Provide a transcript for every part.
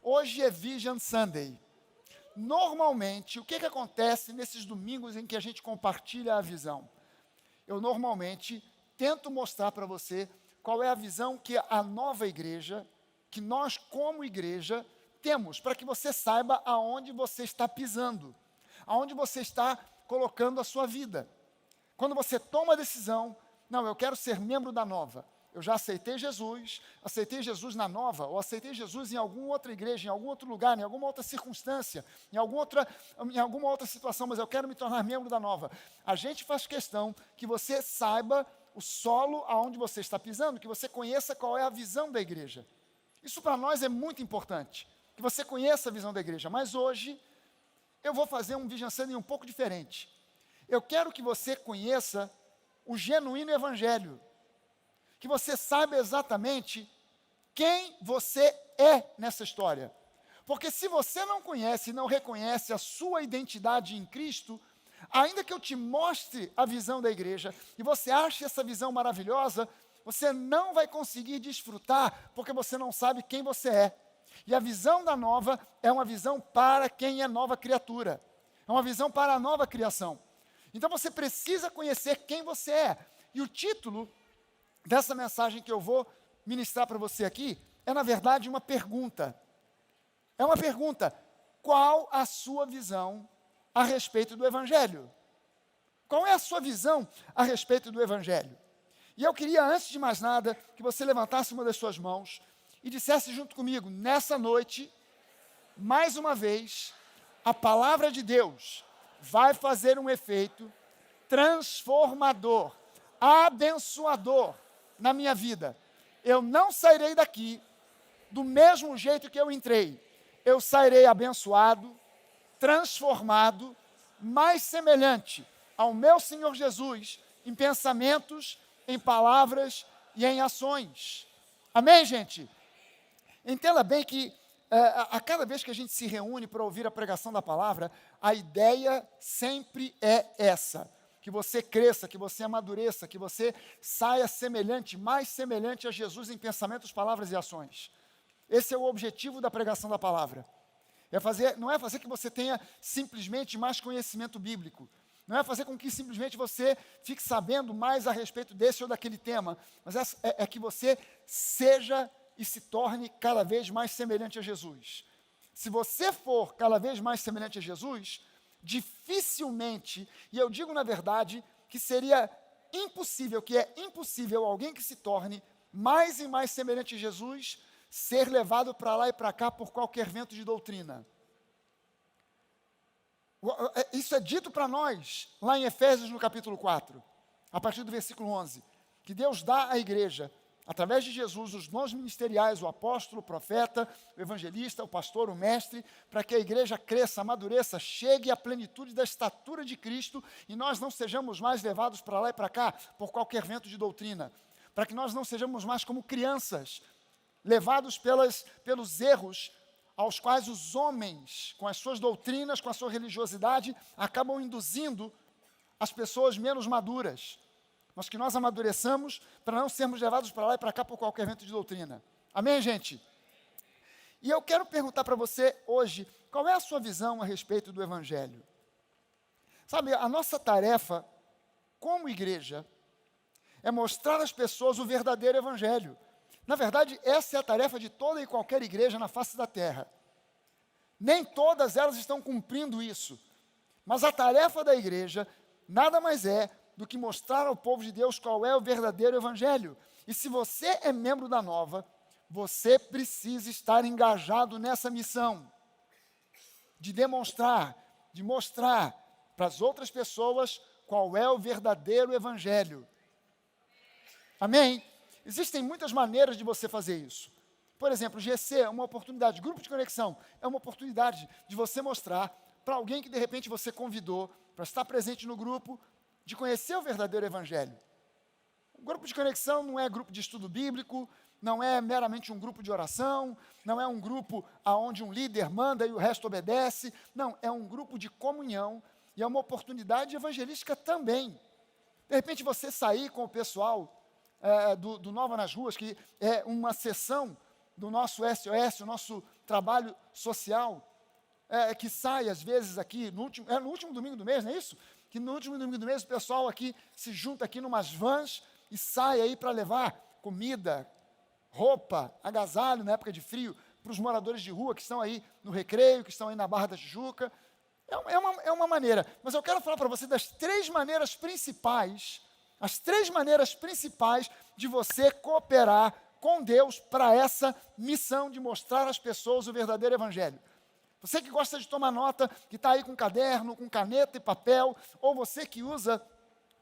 Hoje é Vision Sunday. Normalmente, o que acontece nesses domingos em que a gente compartilha a visão? Eu normalmente tento mostrar para você qual é a visão que a nova igreja, que nós como igreja, temos, para que você saiba aonde você está pisando, aonde você está colocando a sua vida. Quando você toma a decisão, não, eu quero ser membro da nova, eu já aceitei Jesus na nova, ou aceitei Jesus em alguma outra igreja, em algum outro lugar, em alguma outra circunstância, em alguma outra situação, mas eu quero me tornar membro da nova. A gente faz questão que você saiba o solo aonde você está pisando, que você conheça qual é a visão da igreja. Isso para nós é muito importante, que você conheça a visão da igreja. Mas hoje, eu vou fazer um Vision Sunday um pouco diferente. Eu quero que você conheça o genuíno evangelho, que você saiba exatamente quem você é nessa história. Porque se você não conhece e não reconhece a sua identidade em Cristo, ainda que eu te mostre a visão da igreja, e você ache essa visão maravilhosa, você não vai conseguir desfrutar, porque você não sabe quem você é. E a visão da nova é uma visão para quem é nova criatura. É uma visão para a nova criação. Então você precisa conhecer quem você é. E o título dessa mensagem que eu vou ministrar para você aqui é, na verdade, uma pergunta. É uma pergunta. Qual a sua visão a respeito do Evangelho? Qual é a sua visão a respeito do Evangelho? E eu queria, antes de mais nada, que você levantasse uma das suas mãos e dissesse junto comigo, nessa noite, mais uma vez, a palavra de Deus vai fazer um efeito transformador, abençoador na minha vida. Eu não sairei daqui do mesmo jeito que eu entrei. Eu sairei abençoado, transformado, mais semelhante ao meu Senhor Jesus em pensamentos, em palavras e em ações. Amém, gente? Entenda bem que a cada vez que a gente se reúne para ouvir a pregação da palavra, a ideia sempre é essa, que você cresça, que você amadureça, que você saia semelhante, mais semelhante a Jesus em pensamentos, palavras e ações. Esse é o objetivo da pregação da palavra. Não é fazer que você tenha simplesmente mais conhecimento bíblico, não é fazer com que simplesmente você fique sabendo mais a respeito desse ou daquele tema, mas é que você seja e se torne cada vez mais semelhante a Jesus. Se você for cada vez mais semelhante a Jesus, dificilmente, e eu digo na verdade, que seria impossível, que é impossível alguém que se torne mais e mais semelhante a Jesus, ser levado para lá e para cá por qualquer vento de doutrina. Isso é dito para nós, lá em Efésios, no capítulo 4, a partir do versículo 11, que Deus dá à igreja, através de Jesus, os dons ministeriais, o apóstolo, o profeta, o evangelista, o pastor, o mestre, para que a igreja cresça, amadureça, chegue à plenitude da estatura de Cristo e nós não sejamos mais levados para lá e para cá por qualquer vento de doutrina, para que nós não sejamos mais como crianças, levados pelos erros aos quais os homens, com as suas doutrinas, com a sua religiosidade, acabam induzindo as pessoas menos maduras. Mas que nós amadureçamos para não sermos levados para lá e para cá por qualquer vento de doutrina. Amém, gente? E eu quero perguntar para você hoje, qual é a sua visão a respeito do Evangelho? Sabe, a nossa tarefa, como igreja, é mostrar às pessoas o verdadeiro Evangelho. Na verdade, essa é a tarefa de toda e qualquer igreja na face da terra. Nem todas elas estão cumprindo isso. Mas a tarefa da igreja nada mais é do que mostrar ao povo de Deus qual é o verdadeiro Evangelho. E se você é membro da nova, você precisa estar engajado nessa missão de demonstrar, de mostrar para as outras pessoas qual é o verdadeiro Evangelho. Amém? Existem muitas maneiras de você fazer isso. Por exemplo, GC é uma oportunidade, grupo de conexão, é uma oportunidade de você mostrar para alguém que de repente você convidou para estar presente no grupo, de conhecer o verdadeiro Evangelho. O grupo de conexão não é grupo de estudo bíblico, não é meramente um grupo de oração, não é um grupo onde um líder manda e o resto obedece. Não, é um grupo de comunhão e é uma oportunidade evangelística também. De repente você sair com o pessoal do Nova nas Ruas, que é uma sessão do nosso SOS, o nosso trabalho social, que sai às vezes aqui, no último domingo do mês, não é isso? Que no último domingo do mês o pessoal aqui se junta aqui numas vans e sai aí para levar comida, roupa, agasalho na época de frio, para os moradores de rua que estão aí no Recreio, que estão aí na Barra da Tijuca. É uma maneira, mas eu quero falar para você das 3 maneiras principais, as 3 maneiras principais de você cooperar com Deus para essa missão de mostrar às pessoas o verdadeiro evangelho. Você que gosta de tomar nota, que está aí com caderno, com caneta e papel, ou você que usa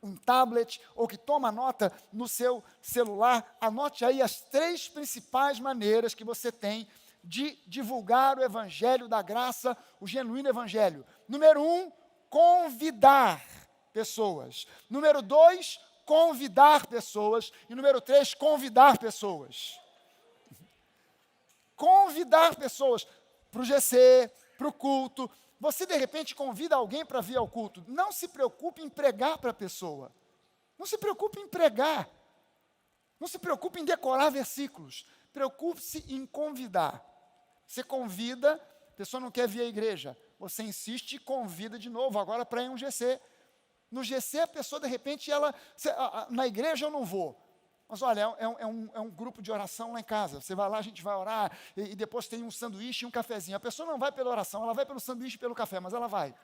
um tablet, ou que toma nota no seu celular, anote aí as 3 principais maneiras que você tem de divulgar o evangelho da graça, o genuíno evangelho. Número 1, convidar pessoas. Número 2, convidar pessoas. E número 3, convidar pessoas. Convidar pessoas para o GC, para o culto. Você, de repente, convida alguém para vir ao culto. Não se preocupe em pregar para a pessoa. Não se preocupe em pregar. Não se preocupe em decorar versículos. Preocupe-se em convidar. Você convida, a pessoa não quer vir à igreja. Você insiste e convida de novo, agora para ir a um GC. No GC, a pessoa, de repente, na igreja eu não vou. Mas olha, é um grupo de oração lá em casa. Você vai lá, a gente vai orar, e depois tem um sanduíche e um cafezinho. A pessoa não vai pela oração, ela vai pelo sanduíche e pelo café, mas ela vai.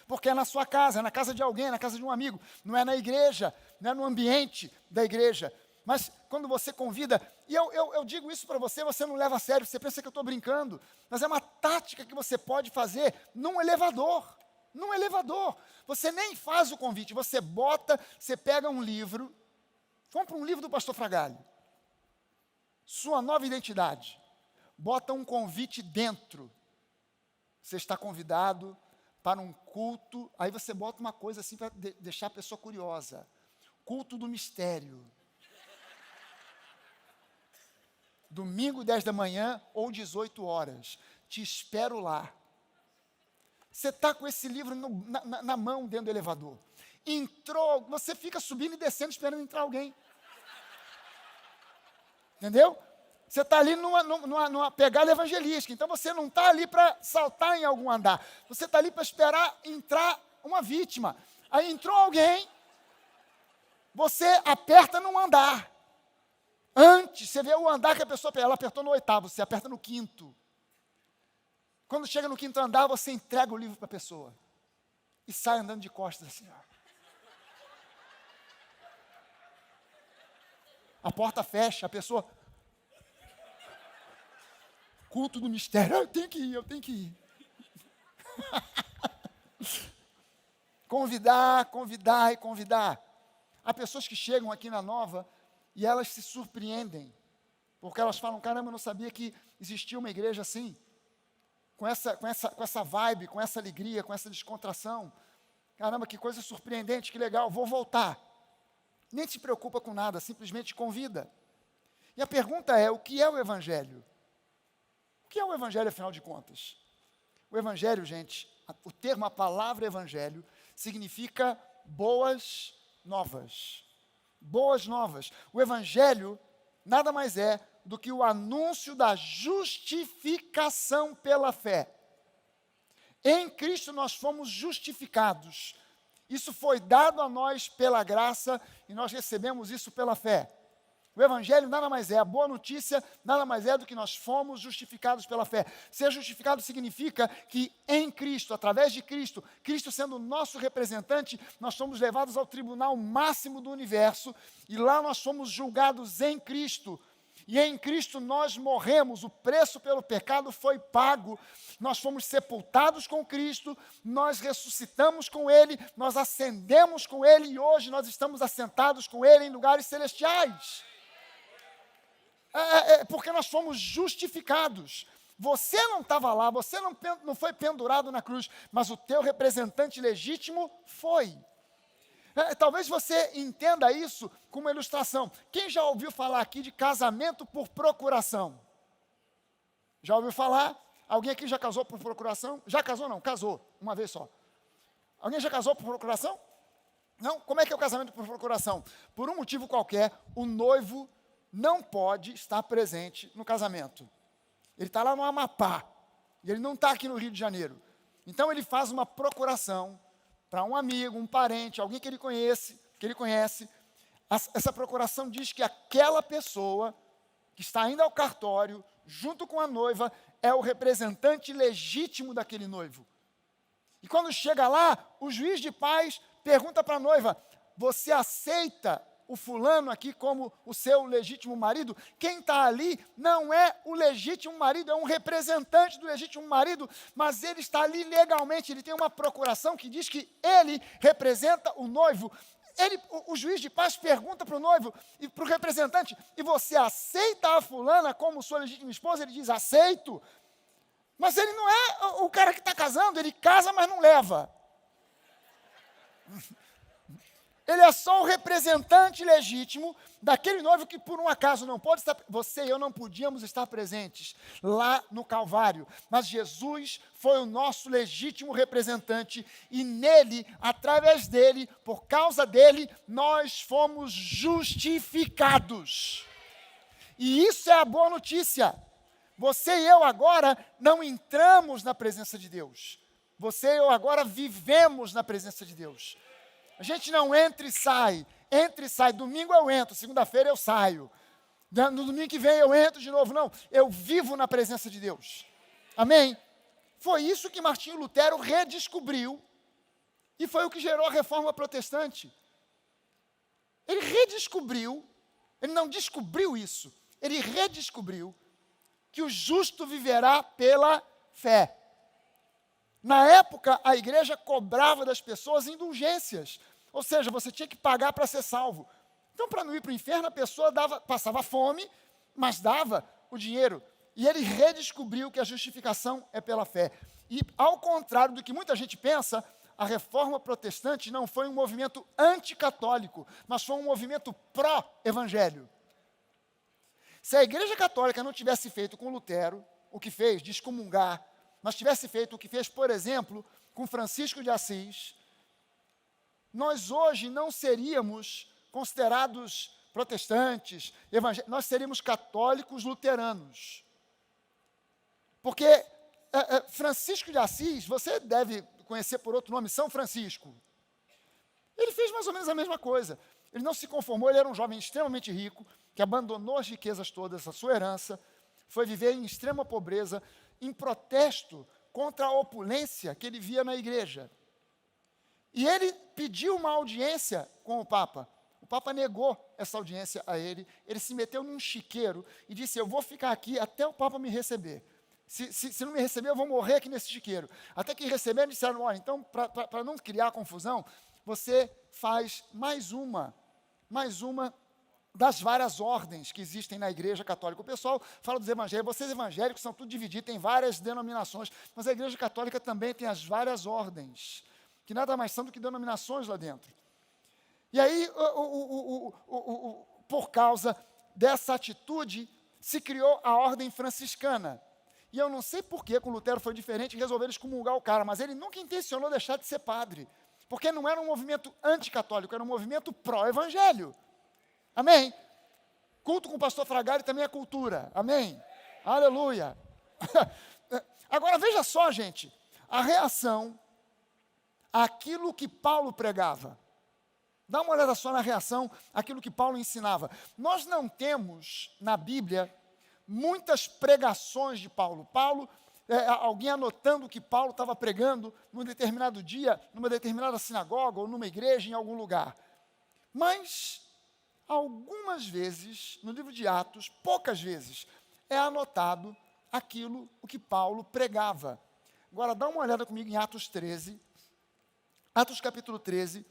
Porque é na sua casa, é na casa de alguém, é na casa de um amigo. Não é na igreja, não é no ambiente da igreja. Mas quando você convida, e eu digo isso para você, você não leva a sério, você pensa que eu estou brincando. Mas é uma tática que você pode fazer num elevador. Num elevador. Você nem faz o convite, você pega um livro. Compra um livro do pastor Fragalho. Sua nova identidade. Bota um convite dentro. Você está convidado para um culto. Aí você bota uma coisa assim para deixar a pessoa curiosa. Culto do mistério. Domingo, 10 da manhã ou 18 horas. Te espero lá. Você está com esse livro na mão dentro do elevador. Entrou, você fica subindo e descendo esperando entrar alguém. Entendeu? Você está ali numa pegada evangelística. Então você não está ali para saltar em algum andar. Você está ali para esperar entrar uma vítima. Aí entrou alguém, você aperta num andar. Antes, você vê o andar que a pessoa, ela apertou no 8º, você aperta no 5º. Quando chega no 5º andar, você entrega o livro para a pessoa. E sai andando de costas assim, ó. A porta fecha, a pessoa... Culto do mistério. Eu tenho que ir. Convidar. Há pessoas que chegam aqui na Nova e elas se surpreendem. Porque elas falam, caramba, eu não sabia que existia uma igreja assim. Com essa vibe, com essa alegria, com essa descontração. Caramba, que coisa surpreendente, que legal, vou voltar. Nem se preocupa com nada, simplesmente convida. E a pergunta é, o que é o Evangelho? O que é o Evangelho, afinal de contas? O Evangelho, gente, o termo, a palavra Evangelho, significa boas novas. Boas novas. O Evangelho nada mais é do que o anúncio da justificação pela fé. Em Cristo nós fomos justificados. Isso foi dado a nós pela graça e nós recebemos isso pela fé. O Evangelho nada mais é, a boa notícia nada mais é do que nós fomos justificados pela fé. Ser justificado significa que em Cristo, através de Cristo, Cristo sendo o nosso representante, nós somos levados ao tribunal máximo do universo e lá nós somos julgados em Cristo. E em Cristo nós morremos, o preço pelo pecado foi pago, nós fomos sepultados com Cristo, nós ressuscitamos com Ele, nós ascendemos com Ele e hoje nós estamos assentados com Ele em lugares celestiais. Porque nós fomos justificados. Você não estava lá, você não foi pendurado na cruz, mas o teu representante legítimo foi. Talvez você entenda isso com uma ilustração. Quem já ouviu falar aqui de casamento por procuração? Já ouviu falar? Alguém aqui já casou por procuração? Já casou não? Casou, uma vez só. Alguém já casou por procuração? Não? Como é que é o casamento por procuração? Por um motivo qualquer, o noivo não pode estar presente no casamento. Ele está lá no Amapá, e ele não está aqui no Rio de Janeiro. Então ele faz uma procuração para um amigo, um parente, alguém que ele conhece. Essa procuração diz que aquela pessoa que está indo ao cartório, junto com a noiva, é o representante legítimo daquele noivo. E quando chega lá, o juiz de paz pergunta para a noiva: você aceita o fulano aqui como o seu legítimo marido? Quem está ali não é o legítimo marido, é um representante do legítimo marido, mas ele está ali legalmente, ele tem uma procuração que diz que ele representa o noivo. O juiz de paz pergunta para o noivo e para o representante: e você aceita a fulana como sua legítima esposa? Ele diz: aceito. Mas ele não é o cara que está casando, ele casa, mas não leva. Ele é só o representante legítimo daquele noivo que por um acaso não pode estar. Você e eu não podíamos estar presentes lá no Calvário, mas Jesus foi o nosso legítimo representante e nele, através dele, por causa dele, nós fomos justificados. E isso é a boa notícia. Você e eu agora não entramos na presença de Deus. Você e eu agora vivemos na presença de Deus. A gente não entra e sai. Domingo eu entro, segunda-feira eu saio. No domingo que vem eu entro de novo. Não, eu vivo na presença de Deus. Amém? Foi isso que Martinho Lutero redescobriu e foi o que gerou a Reforma Protestante. Ele redescobriu, ele não descobriu isso, ele redescobriu que o justo viverá pela fé. Na época, a igreja cobrava das pessoas indulgências, ou seja, você tinha que pagar para ser salvo. Então, para não ir para o inferno, a pessoa passava fome, mas dava o dinheiro. E ele redescobriu que a justificação é pela fé. E, ao contrário do que muita gente pensa, a Reforma Protestante não foi um movimento anticatólico, mas foi um movimento pró-evangelho. Se a Igreja Católica não tivesse feito com Lutero o que fez, de excomungar, mas tivesse feito o que fez, por exemplo, com Francisco de Assis, nós hoje não seríamos considerados protestantes, nós seríamos católicos luteranos. Porque Francisco de Assis, você deve conhecer por outro nome, São Francisco. Ele fez mais ou menos a mesma coisa. Ele não se conformou, ele era um jovem extremamente rico, que abandonou as riquezas todas, a sua herança, foi viver em extrema pobreza, em protesto contra a opulência que ele via na igreja. E ele pediu uma audiência com o Papa. O Papa negou essa audiência a ele, ele se meteu num chiqueiro e disse: eu vou ficar aqui até o Papa me receber. Se não me receber, eu vou morrer aqui nesse chiqueiro. Até que receberam, disseram: olha, então, para não criar confusão, você faz mais uma das várias ordens que existem na Igreja Católica. O pessoal fala dos evangélicos, vocês evangélicos são tudo divididos, tem várias denominações, mas a Igreja Católica também tem as várias ordens, que nada mais são do que denominações lá dentro. E aí, por causa dessa atitude, se criou a ordem franciscana. E eu não sei por que com Lutero foi diferente, resolveram excomungar o cara, mas ele nunca intencionou deixar de ser padre, porque não era um movimento anticatólico, era um movimento pró-evangelho. Amém? Culto com o pastor Fragari também é cultura. Amém? Aleluia. Agora, veja só, gente, a reação àquilo que Paulo pregava. Dá uma olhada só na reação àquilo que Paulo ensinava. Nós não temos na Bíblia muitas pregações de Paulo. Alguém anotando o que Paulo estava pregando num determinado dia, numa determinada sinagoga ou numa igreja em algum lugar. Mas algumas vezes, no livro de Atos, poucas vezes, é anotado o que Paulo pregava. Agora, dá uma olhada comigo em Atos 13, Atos capítulo 13,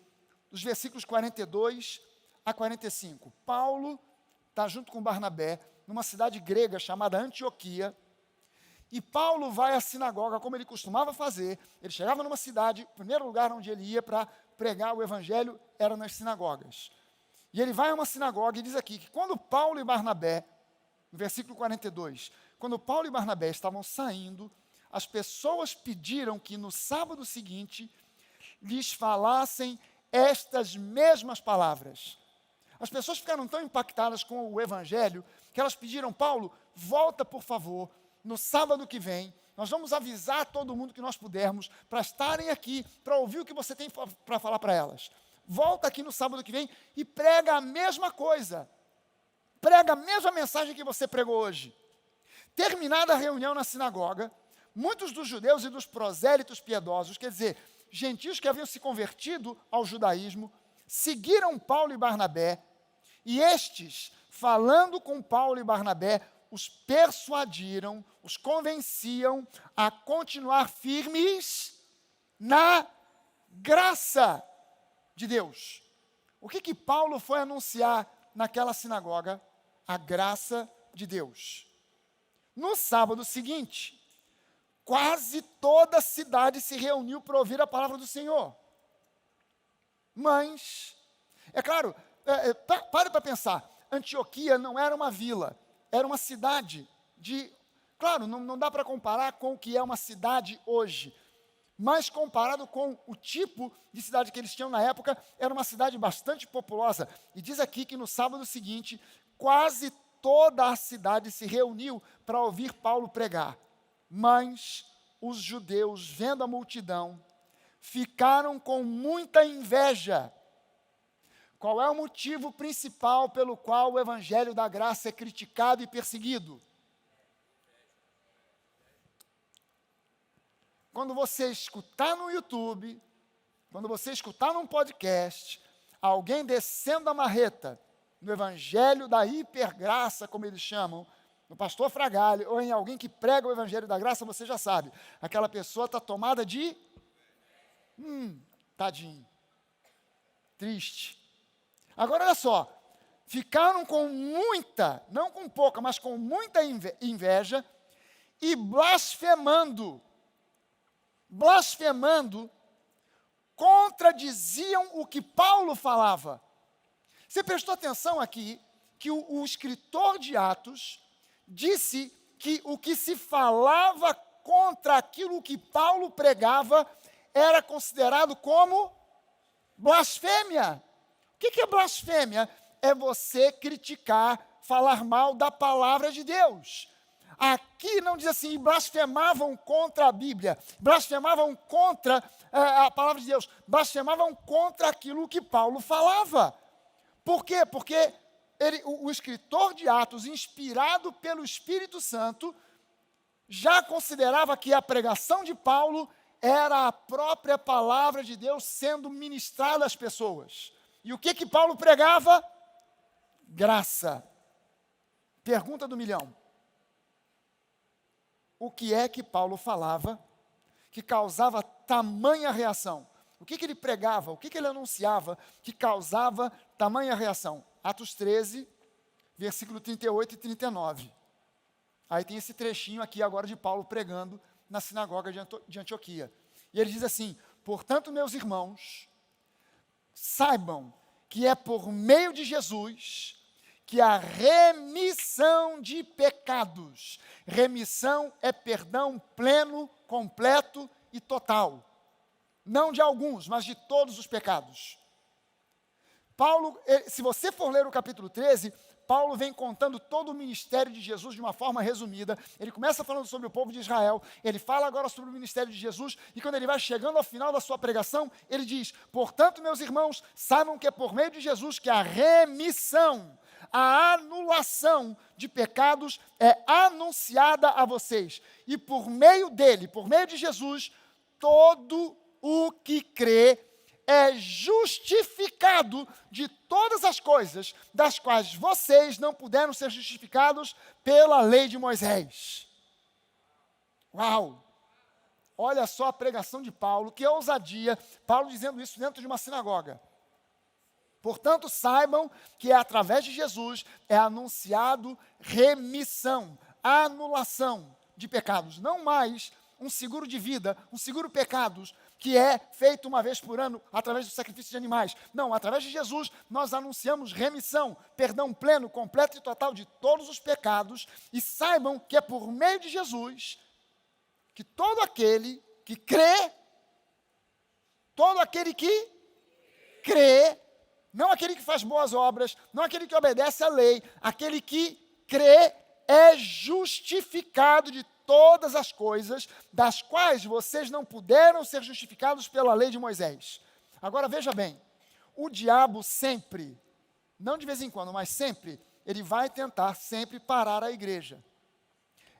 dos versículos 42 a 45. Paulo está junto com Barnabé, numa cidade grega chamada Antioquia, e Paulo vai à sinagoga, como ele costumava fazer. Ele chegava numa cidade, o primeiro lugar onde ele ia para pregar o evangelho era nas sinagogas. E ele vai a uma sinagoga e diz aqui que quando Paulo e Barnabé, no versículo 42, quando Paulo e Barnabé estavam saindo, as pessoas pediram que no sábado seguinte lhes falassem estas mesmas palavras. As pessoas ficaram tão impactadas com o evangelho que elas pediram: Paulo, volta por favor, no sábado que vem, nós vamos avisar todo mundo que nós pudermos para estarem aqui, para ouvir o que você tem para falar para elas. Volta aqui no sábado que vem e prega a mesma coisa. Prega a mesma mensagem que você pregou hoje. Terminada a reunião na sinagoga, muitos dos judeus e dos prosélitos piedosos, quer dizer, gentios que haviam se convertido ao judaísmo, seguiram Paulo e Barnabé, e estes, falando com Paulo e Barnabé, os persuadiram, os convenciam a continuar firmes na graça de Deus. O que Paulo foi anunciar naquela sinagoga? A graça de Deus. No sábado seguinte, quase toda a cidade se reuniu para ouvir a palavra do Senhor. Mas, é claro, pare para pensar, Antioquia não era uma vila, era uma cidade de... Claro, não dá para comparar com o que é uma cidade hoje, mas comparado com o tipo de cidade que eles tinham na época, era uma cidade bastante populosa. E diz aqui que no sábado seguinte, quase toda a cidade se reuniu para ouvir Paulo pregar. Mas os judeus, vendo a multidão, ficaram com muita inveja. Qual é o motivo principal pelo qual o evangelho da graça é criticado e perseguido? Quando você escutar no YouTube, quando você escutar num podcast, alguém descendo a marreta no evangelho da hipergraça, como eles chamam, no pastor Fragale, ou em alguém que prega o evangelho da graça, você já sabe, aquela pessoa está tomada de... tadinho, triste. Agora, olha só, ficaram com muita, não com pouca, mas com muita inveja e blasfemando, contradiziam o que Paulo falava. Você prestou atenção aqui que o escritor de Atos disse que o que se falava contra aquilo que Paulo pregava era considerado como blasfêmia. O que é blasfêmia? É você criticar, falar mal da palavra de Deus. Aqui não diz assim, blasfemavam contra a Bíblia, blasfemavam contra a palavra de Deus, blasfemavam contra aquilo que Paulo falava. Por quê? Porque o escritor de Atos, inspirado pelo Espírito Santo, já considerava que a pregação de Paulo era a própria palavra de Deus sendo ministrada às pessoas. E o que Paulo pregava? Graça. Pergunta do milhão. O que é que Paulo falava que causava tamanha reação? O que ele pregava, o que ele anunciava que causava tamanha reação? Atos 13, versículo 38 e 39. Aí tem esse trechinho aqui agora de Paulo pregando na sinagoga de Antioquia. E ele diz assim: portanto, meus irmãos, saibam que é por meio de Jesus que a remissão de pecados, remissão é perdão pleno, completo e total. Não de alguns, mas de todos os pecados. Paulo, se você for ler o capítulo 13, Paulo vem contando todo o ministério de Jesus de uma forma resumida. Ele começa falando sobre o povo de Israel, ele fala agora sobre o ministério de Jesus, e quando ele vai chegando ao final da sua pregação, ele diz: portanto, meus irmãos, saibam que é por meio de Jesus que a remissão, a anulação de pecados é anunciada a vocês. E por meio dele, por meio de Jesus, todo o que crê é justificado de todas as coisas das quais vocês não puderam ser justificados pela lei de Moisés. Uau! Olha só a pregação de Paulo, que ousadia, Paulo dizendo isso dentro de uma sinagoga. Portanto, saibam que através de Jesus é anunciado remissão, anulação de pecados, não mais um seguro de vida, um seguro pecados, que é feito uma vez por ano através do sacrifício de animais. Não, através de Jesus nós anunciamos remissão, perdão pleno, completo e total de todos os pecados, e saibam que é por meio de Jesus que todo aquele que crê não aquele que faz boas obras, não aquele que obedece à lei, aquele que crê é justificado de todas as coisas, das quais vocês não puderam ser justificados pela lei de Moisés. Agora veja bem, o diabo sempre, não de vez em quando, mas sempre, ele vai tentar sempre parar a igreja.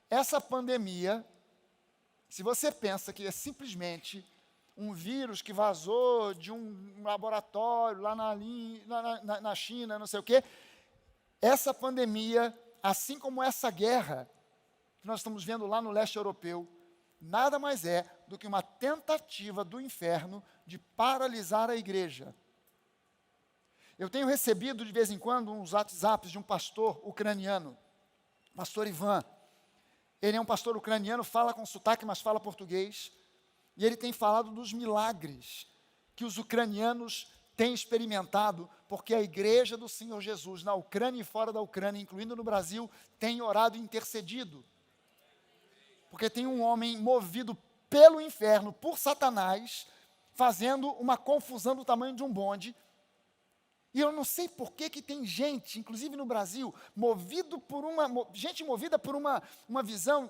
Essa pandemia, se você pensa que é simplesmente um vírus que vazou de um laboratório lá na China, não sei o quê, essa pandemia, assim como essa guerra que nós estamos vendo lá no leste europeu, nada mais é do que uma tentativa do inferno de paralisar a igreja. Eu tenho recebido de vez em quando uns WhatsApps de um pastor ucraniano, pastor Ivan. Ele é um pastor ucraniano, fala com sotaque, mas fala português. E ele tem falado dos milagres que os ucranianos têm experimentado, porque a igreja do Senhor Jesus, na Ucrânia e fora da Ucrânia, incluindo no Brasil, tem orado e intercedido. Porque tem um homem movido pelo inferno, por Satanás, fazendo uma confusão do tamanho de um bonde. E eu não sei por que tem gente, inclusive no Brasil, gente movida por uma visão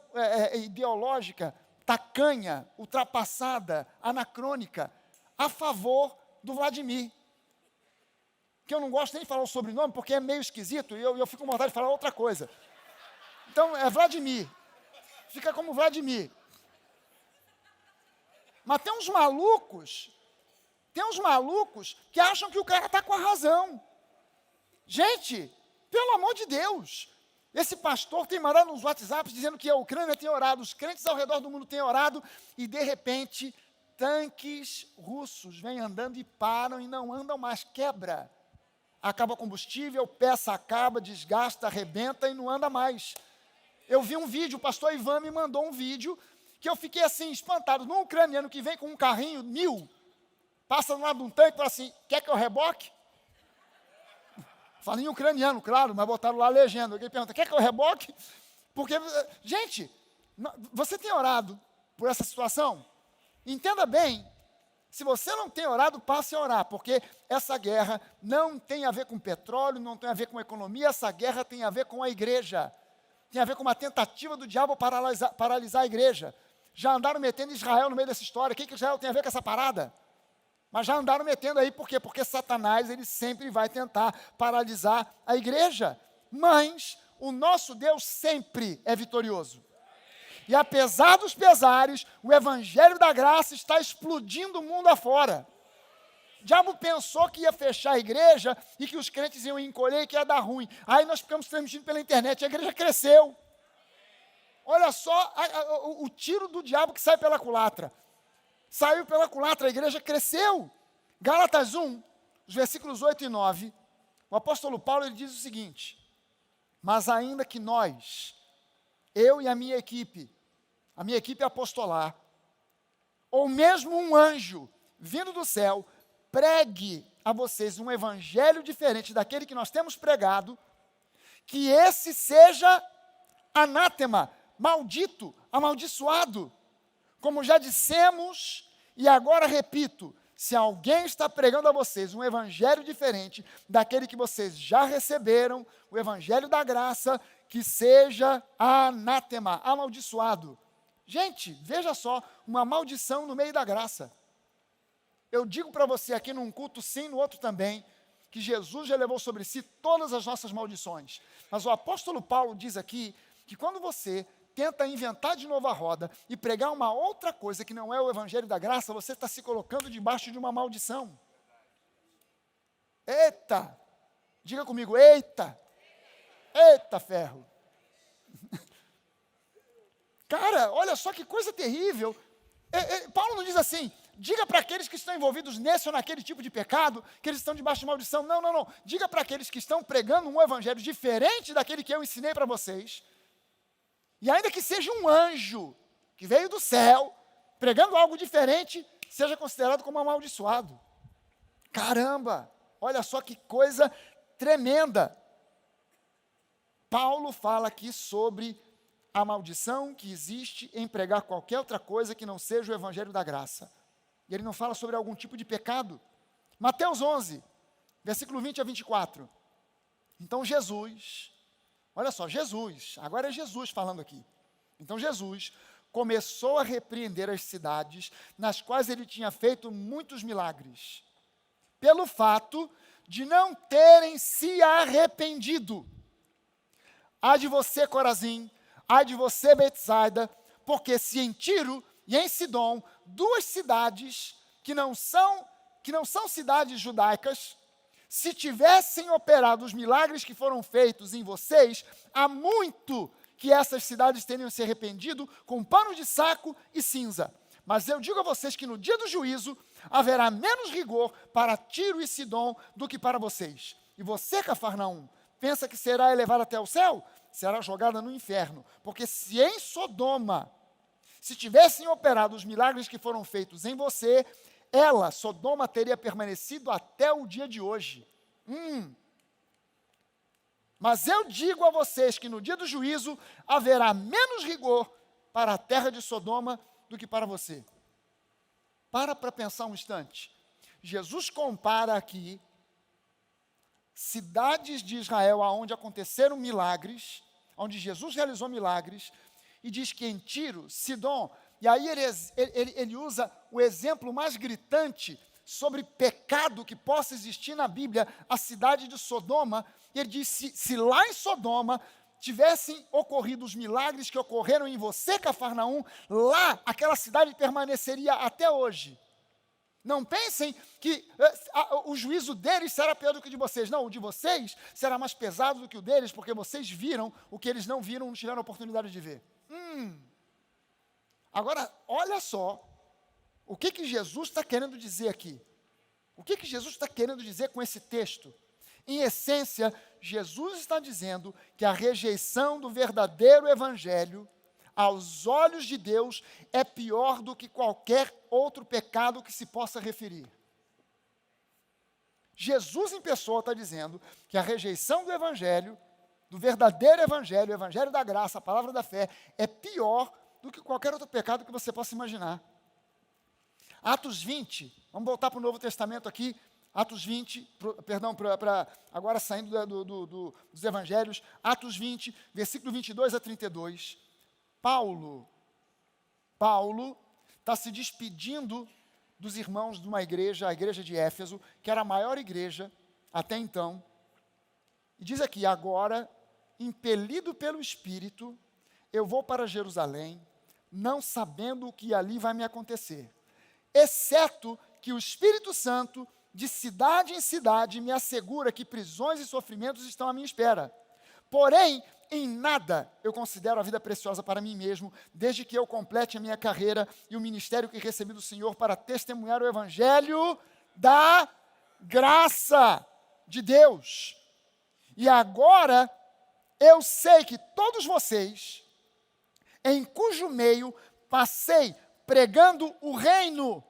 ideológica, tacanha, ultrapassada, anacrônica, a favor do Vladimir. Que eu não gosto nem de falar o sobrenome, porque é meio esquisito, e eu fico com vontade de falar outra coisa. Então, é Vladimir. Fica como Vladimir. Mas tem uns malucos que acham que o cara está com a razão. Gente, pelo amor de Deus, esse pastor tem mandado nos WhatsApps dizendo que a Ucrânia tem orado, os crentes ao redor do mundo têm orado, e de repente, tanques russos vêm andando e param e não andam mais, quebra. Acaba combustível, peça acaba, desgasta, arrebenta e não anda mais. Eu vi um vídeo, o pastor Ivan me mandou um vídeo, que eu fiquei assim, espantado, num ucraniano que vem com um carrinho 1000, passa do lado de um tanque e fala assim, quer que eu reboque? Fala em ucraniano, claro, mas botaram lá a legenda. Alguém pergunta, quer que eu reboque? Porque, gente, você tem orado por essa situação? Entenda bem, se você não tem orado, passe a orar, porque essa guerra não tem a ver com petróleo, não tem a ver com economia, essa guerra tem a ver com a igreja. Tem a ver com uma tentativa do diabo paralisar a igreja. Já andaram metendo Israel no meio dessa história. O que Israel tem a ver com essa parada? Mas já andaram metendo aí, por quê? Porque Satanás, ele sempre vai tentar paralisar a igreja. Mas o nosso Deus sempre é vitorioso. E apesar dos pesares, o evangelho da graça está explodindo o mundo afora. O diabo pensou que ia fechar a igreja e que os crentes iam encolher e que ia dar ruim. Aí nós ficamos transmitindo pela internet, a igreja cresceu. Olha só o tiro do diabo que sai pela culatra. Saiu pela culatra, a igreja cresceu. Gálatas 1, os versículos 8 e 9, o apóstolo Paulo ele diz o seguinte, mas ainda que nós, eu e a minha equipe apostolar, ou mesmo um anjo vindo do céu, pregue a vocês um evangelho diferente daquele que nós temos pregado, que esse seja anátema, maldito, amaldiçoado. Como já dissemos, e agora repito, se alguém está pregando a vocês um evangelho diferente daquele que vocês já receberam, o evangelho da graça, que seja anátema, amaldiçoado. Gente, veja só, uma maldição no meio da graça. Eu digo para você aqui num culto sim, no outro também, que Jesus já levou sobre si todas as nossas maldições. Mas o apóstolo Paulo diz aqui que quando você tenta inventar de novo a roda e pregar uma outra coisa que não é o evangelho da graça, você está se colocando debaixo de uma maldição. Eita! Diga comigo, eita! Eita ferro! Cara, olha só que coisa terrível. Paulo não diz assim, diga para aqueles que estão envolvidos nesse ou naquele tipo de pecado, que eles estão debaixo de maldição. Não, não, não. Diga para aqueles que estão pregando um evangelho diferente daquele que eu ensinei para vocês, e ainda que seja um anjo que veio do céu, pregando algo diferente, seja considerado como amaldiçoado. Caramba, olha só que coisa tremenda. Paulo fala aqui sobre a maldição que existe em pregar qualquer outra coisa que não seja o evangelho da graça. E ele não fala sobre algum tipo de pecado. Mateus 11, versículo 20 a 24. Então Jesus, olha só, Jesus, agora é Jesus falando aqui. Então Jesus começou a repreender as cidades nas quais ele tinha feito muitos milagres, pelo fato de não terem se arrependido. Ai de você, Corazim, ai de você, Betsaida, porque se em Tiro e em Sidom, duas cidades que não são cidades judaicas, se tivessem operado os milagres que foram feitos em vocês, há muito que essas cidades teriam se arrependido com pano de saco e cinza. Mas eu digo a vocês que no dia do juízo haverá menos rigor para Tiro e Sidom do que para vocês. E você, Cafarnaum, pensa que será elevado até o céu? Será jogada no inferno. Porque se em Sodoma, se tivessem operado os milagres que foram feitos em você, ela, Sodoma, teria permanecido até o dia de hoje. Mas eu digo a vocês que no dia do juízo haverá menos rigor para a terra de Sodoma do que para você. Para pensar um instante. Jesus compara aqui cidades de Israel onde aconteceram milagres, onde Jesus realizou milagres, e diz que em Tiro, Sidom, e aí ele usa o exemplo mais gritante sobre pecado que possa existir na Bíblia, a cidade de Sodoma. Ele diz, se lá em Sodoma tivessem ocorrido os milagres que ocorreram em você, Cafarnaum, lá aquela cidade permaneceria até hoje. Não pensem que o juízo deles será pior do que o de vocês. Não, o de vocês será mais pesado do que o deles, porque vocês viram o que eles não viram, não tiveram a oportunidade de ver. Agora, olha só, o que Jesus está querendo dizer aqui? O que Jesus está querendo dizer com esse texto? Em essência, Jesus está dizendo que a rejeição do verdadeiro evangelho, aos olhos de Deus, é pior do que qualquer outro pecado que se possa referir. Jesus em pessoa está dizendo que a rejeição do evangelho, do verdadeiro evangelho, o evangelho da graça, a palavra da fé, é pior do que qualquer outro pecado que você possa imaginar. Atos 20, vamos voltar para o Novo Testamento aqui, Atos 20, agora saindo dos evangelhos, Atos 20, versículo 22 a 32, Paulo está se despedindo dos irmãos de uma igreja, a igreja de Éfeso, que era a maior igreja até então, e diz aqui, agora, impelido pelo Espírito, eu vou para Jerusalém, não sabendo o que ali vai me acontecer, exceto que o Espírito Santo, de cidade em cidade, me assegura que prisões e sofrimentos estão à minha espera. Porém, em nada eu considero a vida preciosa para mim mesmo, desde que eu complete a minha carreira e o ministério que recebi do Senhor para testemunhar o evangelho da graça de Deus. E agora, eu sei que todos vocês, em cujo meio passei pregando o reino,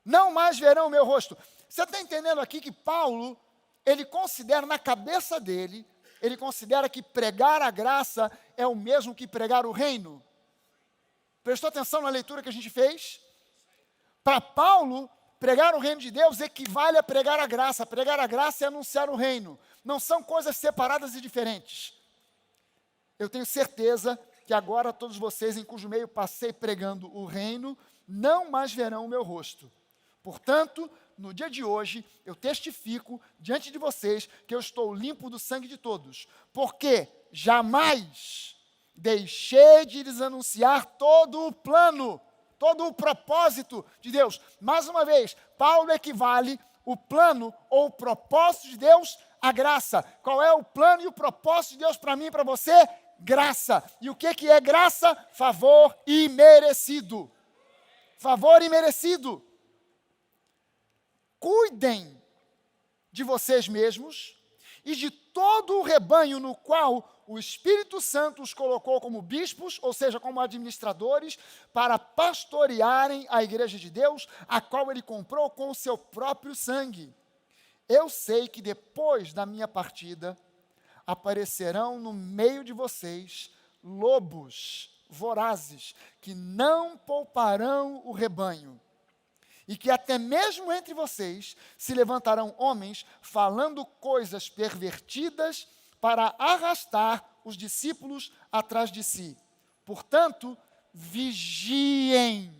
não mais verão o meu rosto. Você está entendendo aqui que Paulo, ele considera na cabeça dele, ele considera que pregar a graça é o mesmo que pregar o reino. Prestou atenção na leitura que a gente fez? Para Paulo, pregar o reino de Deus equivale a pregar a graça. Pregar a graça é anunciar o reino. Não são coisas separadas e diferentes. Eu tenho certeza que agora todos vocês, em cujo meio passei pregando o reino, não mais verão o meu rosto. Portanto, no dia de hoje, eu testifico diante de vocês que eu estou limpo do sangue de todos, porque jamais deixei de lhes anunciar todo o plano, todo o propósito de Deus. Mais uma vez, Paulo equivale o plano ou o propósito de Deus à graça. Qual é o plano e o propósito de Deus para mim e para você? Graça. E o que é graça? Favor imerecido. Favor imerecido. Cuidem de vocês mesmos e de todo o rebanho no qual o Espírito Santo os colocou como bispos, ou seja, como administradores, para pastorearem a igreja de Deus, a qual ele comprou com o seu próprio sangue. Eu sei que depois da minha partida, aparecerão no meio de vocês lobos vorazes, que não pouparão o rebanho. e que até mesmo entre vocês se levantarão homens falando coisas pervertidas para arrastar os discípulos atrás de si. Portanto, vigiem.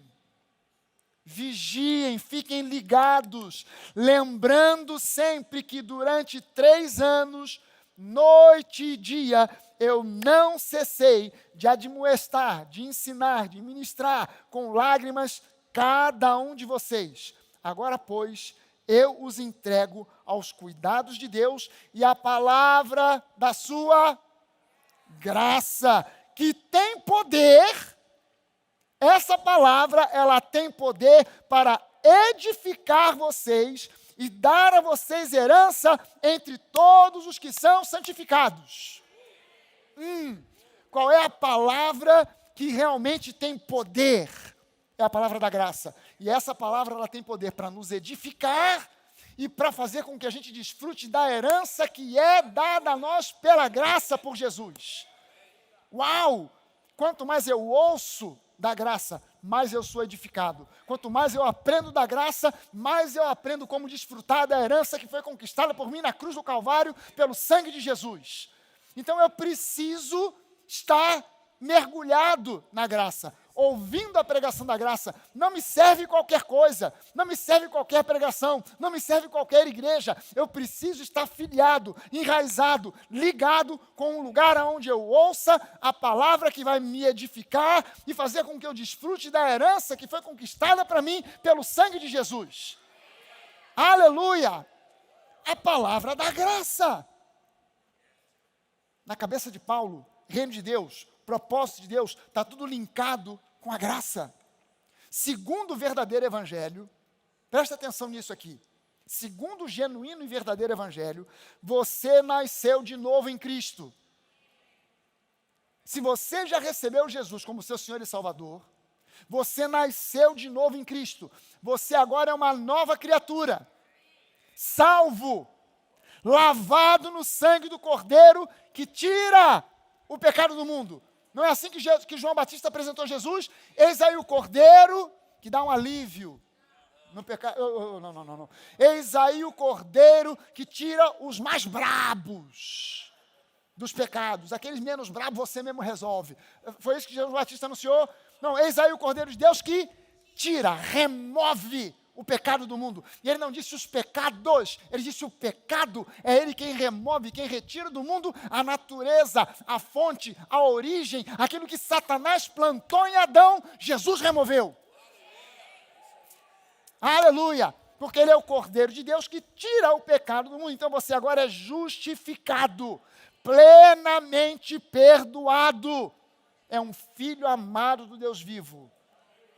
Vigiem, fiquem ligados, lembrando sempre que durante 3 anos, noite e dia, eu não cessei de admoestar, de ensinar, de ministrar com lágrimas cada um de vocês. Agora, pois, eu os entrego aos cuidados de Deus e à palavra da sua graça, que tem poder. Essa palavra, ela tem poder para edificar vocês e dar a vocês herança entre todos os que são santificados. Qual é a palavra que realmente tem poder? É a palavra da graça. E essa palavra, ela tem poder para nos edificar e para fazer com que a gente desfrute da herança que é dada a nós pela graça por Jesus. Uau! Quanto mais eu ouço da graça, mais eu sou edificado. Quanto mais eu aprendo da graça, mais eu aprendo como desfrutar da herança que foi conquistada por mim na cruz do Calvário, pelo sangue de Jesus. Então eu preciso estar mergulhado na graça, ouvindo a pregação da graça. Não me serve qualquer coisa, não me serve qualquer pregação, não me serve qualquer igreja. Eu preciso estar filiado, enraizado, ligado com um lugar onde eu ouça a palavra que vai me edificar e fazer com que eu desfrute da herança que foi conquistada para mim pelo sangue de Jesus. Aleluia! A palavra da graça. Na cabeça de Paulo, reino de Deus, propósito de Deus, está tudo linkado com a graça. Segundo o verdadeiro evangelho, presta atenção nisso aqui. Segundo o genuíno e verdadeiro evangelho, você nasceu de novo em Cristo. Se você já recebeu Jesus como seu Senhor e Salvador, você nasceu de novo em Cristo. Você agora é uma nova criatura. Salvo, lavado no sangue do Cordeiro que tira o pecado do mundo. Não é assim que João Batista apresentou Jesus? Eis aí o Cordeiro que dá um alívio no pecado. Não. Eis aí o Cordeiro que tira os mais brabos dos pecados. Aqueles menos brabos você mesmo resolve. Foi isso que João Batista anunciou? Não, eis aí o Cordeiro de Deus que tira, remove o pecado do mundo. E ele não disse os pecados, ele disse o pecado. É ele quem remove, quem retira do mundo a natureza, a fonte, a origem, aquilo que Satanás plantou em Adão, Jesus removeu. Aleluia! Porque ele é o Cordeiro de Deus que tira o pecado do mundo. Então você agora é justificado, plenamente perdoado. É um filho amado do Deus vivo.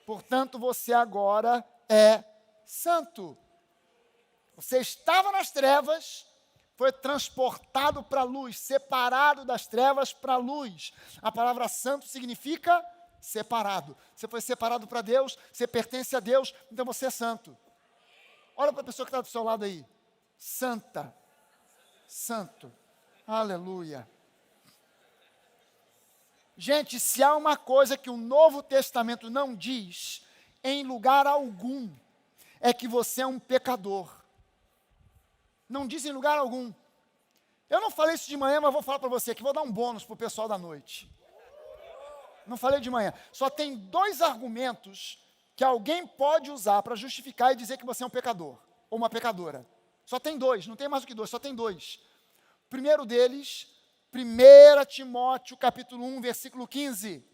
Portanto, você agora é santo. Você estava nas trevas, foi transportado para a luz, separado das trevas para a luz. A palavra santo significa separado. Você foi separado para Deus, você pertence a Deus, então você é santo. Olha para a pessoa que está do seu lado aí. Santa. Santo. Aleluia. Gente, se há uma coisa que o Novo Testamento não diz, em lugar algum, é que você é um pecador. Não diz em lugar algum. Eu não falei isso de manhã, mas vou falar para você que vou dar um bônus para o pessoal da noite. Não falei de manhã. Só tem 2 argumentos que alguém pode usar para justificar e dizer que você é um pecador ou uma pecadora. Só tem 2, não tem mais do que 2, só tem 2. O primeiro deles, 1 Timóteo capítulo 1, versículo 15.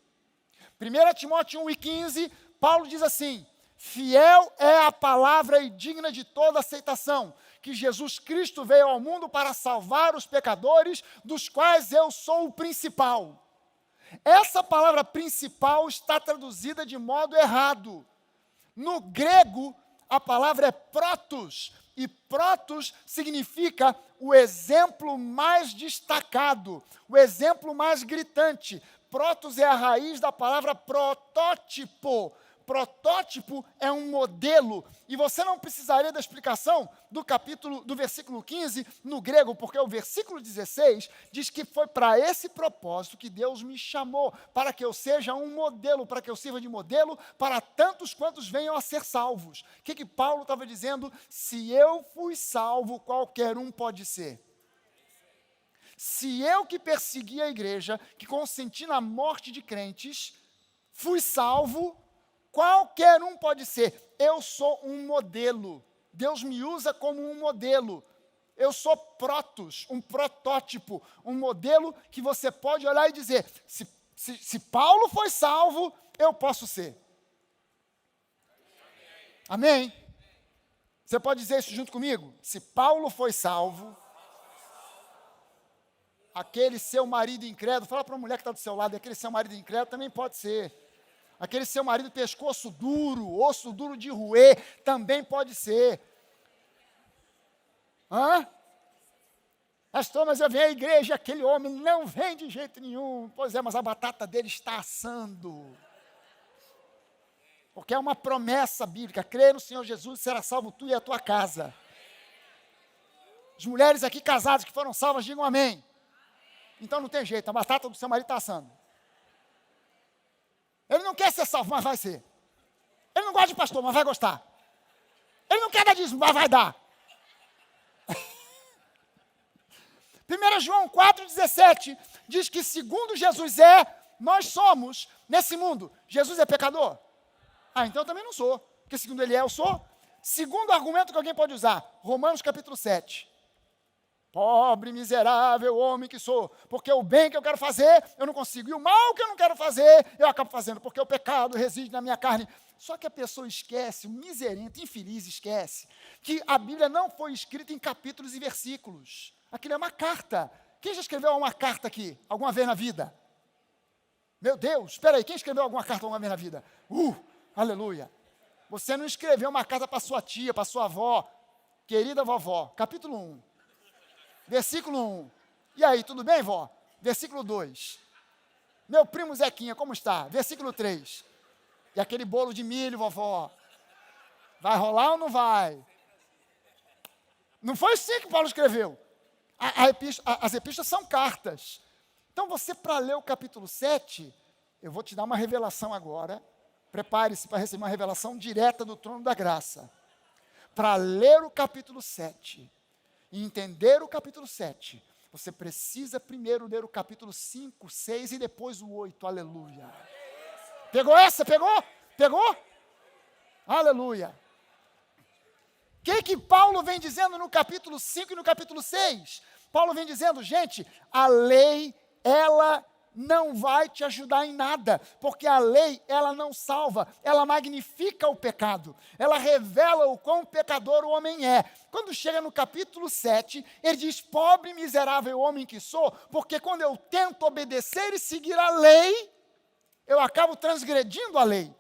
1 Timóteo 1 e 15, Paulo diz assim: fiel é a palavra e digna de toda aceitação, que Jesus Cristo veio ao mundo para salvar os pecadores, dos quais eu sou o principal. Essa palavra principal está traduzida de modo errado. No grego, a palavra é protos, e protos significa o exemplo mais destacado, o exemplo mais gritante. Protos é a raiz da palavra protótipo. protótipo é um modelo, e você não precisaria da explicação do versículo 15 no grego, porque o versículo 16 diz que foi para esse propósito que Deus me chamou, para que eu seja um modelo, para que eu sirva de modelo para tantos quantos venham a ser salvos. O que Paulo estava dizendo? Se eu fui salvo, qualquer um pode ser. Se eu que persegui a igreja, que consenti na morte de crentes, fui salvo, qualquer um pode ser. Eu sou um modelo. Deus me usa como um modelo. Eu sou protos, um protótipo, um modelo que você pode olhar e dizer, se Paulo foi salvo, eu posso ser. Amém? Você pode dizer isso junto comigo? Se Paulo foi salvo, aquele seu marido incrédulo, fala para a mulher que está do seu lado, aquele seu marido incrédulo também pode ser. Aquele seu marido pescoço duro, osso duro de roer, também pode ser. Pastor, mas eu venho à igreja, aquele homem não vem de jeito nenhum. Pois é, mas a batata dele está assando. Porque é uma promessa bíblica, crê no Senhor Jesus, será salvo tu e a tua casa. As mulheres aqui casadas que foram salvas, digam amém. Então não tem jeito, a batata do seu marido está assando. Ele não quer ser salvo, mas vai ser. Ele não gosta de pastor, mas vai gostar. Ele não quer dar dízimo, mas vai dar. 1 João 4,17 diz que segundo Jesus nós somos nesse mundo. Jesus é pecador? Então eu também não sou. Porque segundo ele eu sou. Segundo argumento que alguém pode usar, Romanos capítulo 7. Pobre, miserável homem que sou, porque o bem que eu quero fazer, eu não consigo. E o mal que eu não quero fazer, eu acabo fazendo, porque o pecado reside na minha carne. Só que a pessoa esquece, o miserento, infeliz esquece, que a Bíblia não foi escrita em capítulos e versículos. Aquilo é uma carta. Quem já escreveu uma carta aqui, alguma vez na vida? Meu Deus, espera aí, quem escreveu alguma carta alguma vez na vida? Aleluia. Você não escreveu uma carta para sua tia, para sua avó, querida vovó, capítulo 1. Versículo 1. E aí, tudo bem, vó? Versículo 2. Meu primo Zequinha, como está? Versículo 3. E aquele bolo de milho, vovó? Vai rolar ou não vai? Não foi assim que Paulo escreveu. As epístolas são cartas. Então, você, para ler o capítulo 7, eu vou te dar uma revelação agora. Prepare-se para receber uma revelação direta do trono da graça. Para ler o capítulo 7 e entender o capítulo 7, você precisa primeiro ler o capítulo 5, 6 e depois o 8, aleluia. Pegou essa? Pegou? Pegou? Aleluia. O que Paulo vem dizendo no capítulo 5 e no capítulo 6? Paulo vem dizendo, gente, a lei, ela não vai te ajudar em nada, porque a lei, ela não salva, ela magnifica o pecado, ela revela o quão pecador o homem é. Quando chega no capítulo 7, ele diz, pobre miserável homem que sou, porque quando eu tento obedecer e seguir a lei, eu acabo transgredindo a lei.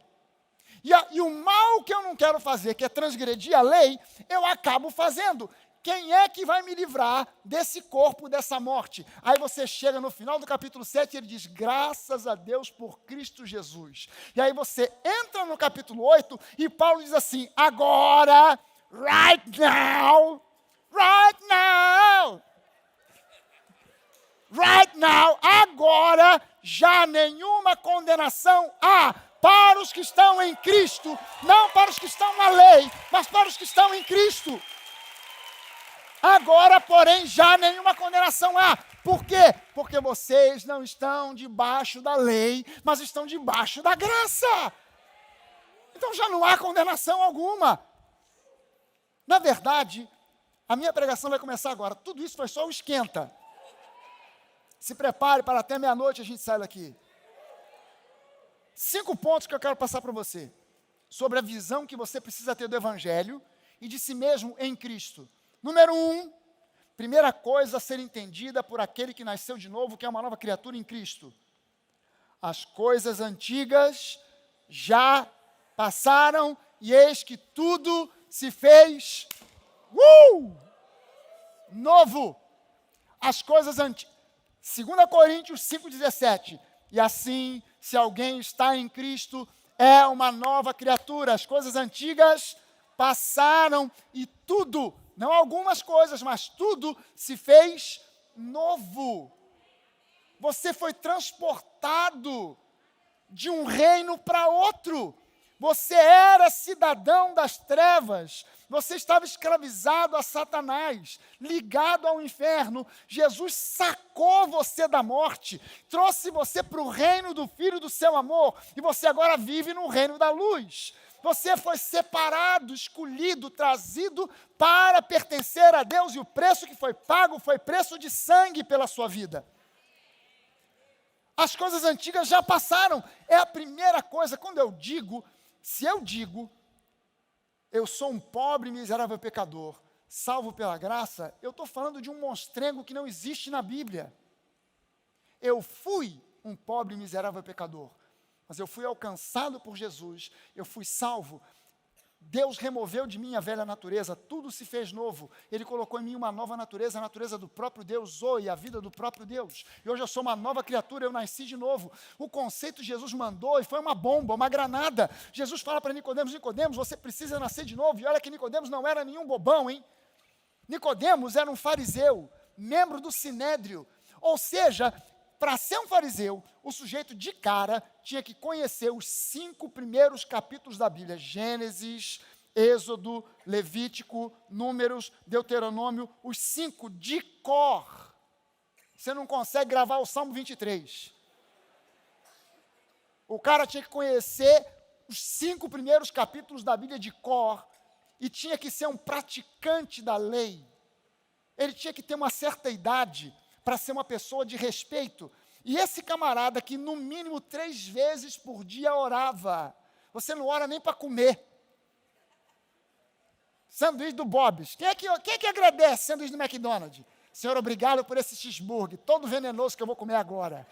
E o mal que eu não quero fazer, que é transgredir a lei, eu acabo fazendo. Quem é que vai me livrar desse corpo, dessa morte? Aí você chega no final do capítulo 7 e ele diz, graças a Deus por Cristo Jesus. E aí você entra no capítulo 8 e Paulo diz assim, agora, right now, agora já nenhuma condenação há para os que estão em Cristo, não para os que estão na lei, mas para os que estão em Cristo. Agora, porém, já nenhuma condenação há. Por quê? Porque vocês não estão debaixo da lei, mas estão debaixo da graça. Então já não há condenação alguma. Na verdade, a minha pregação vai começar agora. Tudo isso foi só o esquenta. Se prepare para até meia-noite a gente sai daqui. 5 pontos que eu quero passar para você. Sobre a visão que você precisa ter do Evangelho e de si mesmo em Cristo. Número 1, primeira coisa a ser entendida por aquele que nasceu de novo, que é uma nova criatura em Cristo. As coisas antigas já passaram e eis que tudo se fez novo. As coisas antigas. 2 Coríntios 5,17. E assim, se alguém está em Cristo, é uma nova criatura. As coisas antigas passaram e tudo, não algumas coisas, mas tudo se fez novo. Você foi transportado de um reino para outro. Você era cidadão das trevas. Você estava escravizado a Satanás, ligado ao inferno. Jesus sacou você da morte, trouxe você para o reino do Filho do seu amor, e você agora vive no reino da luz. Você foi separado, escolhido, trazido para pertencer a Deus, e o preço que foi pago foi preço de sangue pela sua vida. As coisas antigas já passaram. É a primeira coisa. Quando eu digo, se eu digo, eu sou um pobre, miserável pecador, salvo pela graça, eu estou falando de um monstrengo que não existe na Bíblia. Eu fui um pobre, miserável pecador, mas eu fui alcançado por Jesus, eu fui salvo. Deus removeu de mim a velha natureza, tudo se fez novo. Ele colocou em mim uma nova natureza, a natureza do próprio Deus, Zoe, a vida do próprio Deus. E hoje eu sou uma nova criatura, eu nasci de novo. O conceito Jesus mandou e foi uma bomba, uma granada. Jesus fala para Nicodemos, Nicodemos, você precisa nascer de novo. E olha que Nicodemos não era nenhum bobão, hein? Nicodemos era um fariseu, membro do Sinédrio. Ou seja, para ser um fariseu, o sujeito de cara tinha que conhecer os 5 primeiros capítulos da Bíblia. Gênesis, Êxodo, Levítico, Números, Deuteronômio, os 5 de cor. Você não consegue gravar o Salmo 23. O cara tinha que conhecer os 5 primeiros capítulos da Bíblia de cor e tinha que ser um praticante da lei. Ele tinha que ter uma certa idade para ser uma pessoa de respeito. E esse camarada que no mínimo 3 vezes por dia orava. Você não ora nem para comer. Sanduíche do Bob's. Quem é que agradece sanduíche do McDonald's? Senhor, obrigado por esse cheeseburger, todo venenoso que eu vou comer agora.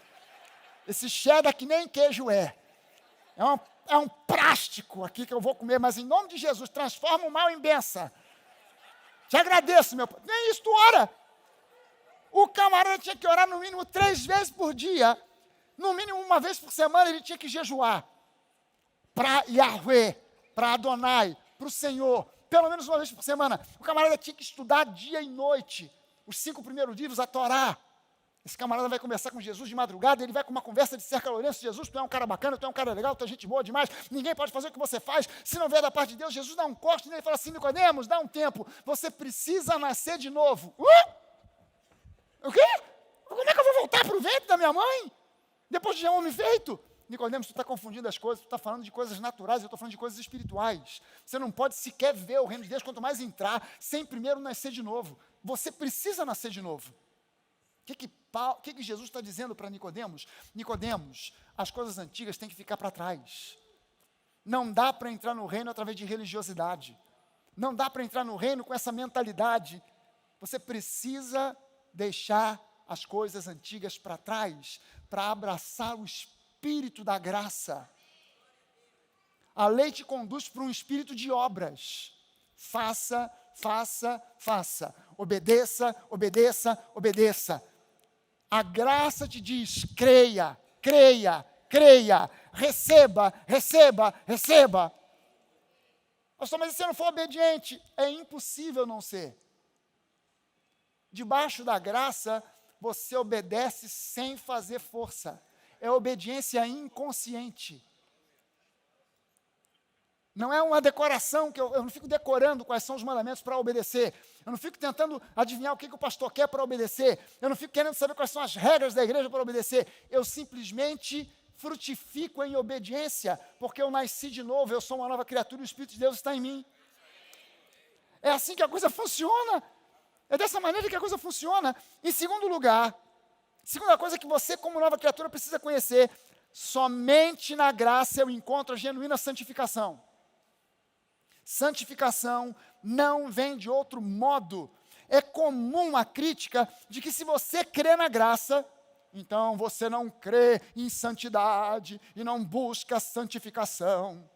Esse cheddar que nem queijo é. É um plástico aqui que eu vou comer, mas em nome de Jesus, transforma o mal em benção. Te agradeço, meu pai. Nem isso, tu ora. O camarada tinha que orar no mínimo 3 vezes por dia. No mínimo 1 vez por semana ele tinha que jejuar. Para Yahweh, para Adonai, para o Senhor. Pelo menos 1 vez por semana. O camarada tinha que estudar dia e noite. Os 5 primeiros livros, a Torá. Esse camarada vai conversar com Jesus de madrugada, ele vai com uma conversa de cerca Lourenço. Jesus, tu é um cara bacana, tu é um cara legal, tu é gente boa demais. Ninguém pode fazer o que você faz se não vier da parte de Deus. Jesus dá um corte nele e fala assim, Nicodemos, dá um tempo. Você precisa nascer de novo. O quê? Como é que eu vou voltar para o ventre da minha mãe? Depois de já homem feito? Nicodemos, tu está confundindo as coisas, tu está falando de coisas naturais, eu estou falando de coisas espirituais. Você não pode sequer ver o reino de Deus, quanto mais entrar, sem primeiro nascer de novo. Você precisa nascer de novo. O que Jesus está dizendo para Nicodemos? Nicodemos, as coisas antigas têm que ficar para trás. Não dá para entrar no reino através de religiosidade. Não dá para entrar no reino com essa mentalidade. Você precisa deixar as coisas antigas para trás, para abraçar o espírito da graça. A lei te conduz para um espírito de obras. Faça, faça, faça. Obedeça, obedeça, obedeça. A graça te diz, creia, creia, creia. Receba, receba, receba. Pastor, mas se você não for obediente, é impossível não ser. Debaixo da graça, você obedece sem fazer força. É obediência inconsciente. Não é uma decoração, que eu não fico decorando quais são os mandamentos para obedecer. Eu não fico tentando adivinhar o que o pastor quer para obedecer. Eu não fico querendo saber quais são as regras da igreja para obedecer. Eu simplesmente frutifico em obediência, porque eu nasci de novo, eu sou uma nova criatura e o Espírito de Deus está em mim. É assim que a coisa funciona. É dessa maneira que a coisa funciona. Em segundo lugar, segunda coisa que você, como nova criatura, precisa conhecer, somente na graça eu encontro a genuína santificação. Santificação não vem de outro modo. É comum a crítica de que se você crê na graça, então você não crê em santidade e não busca santificação.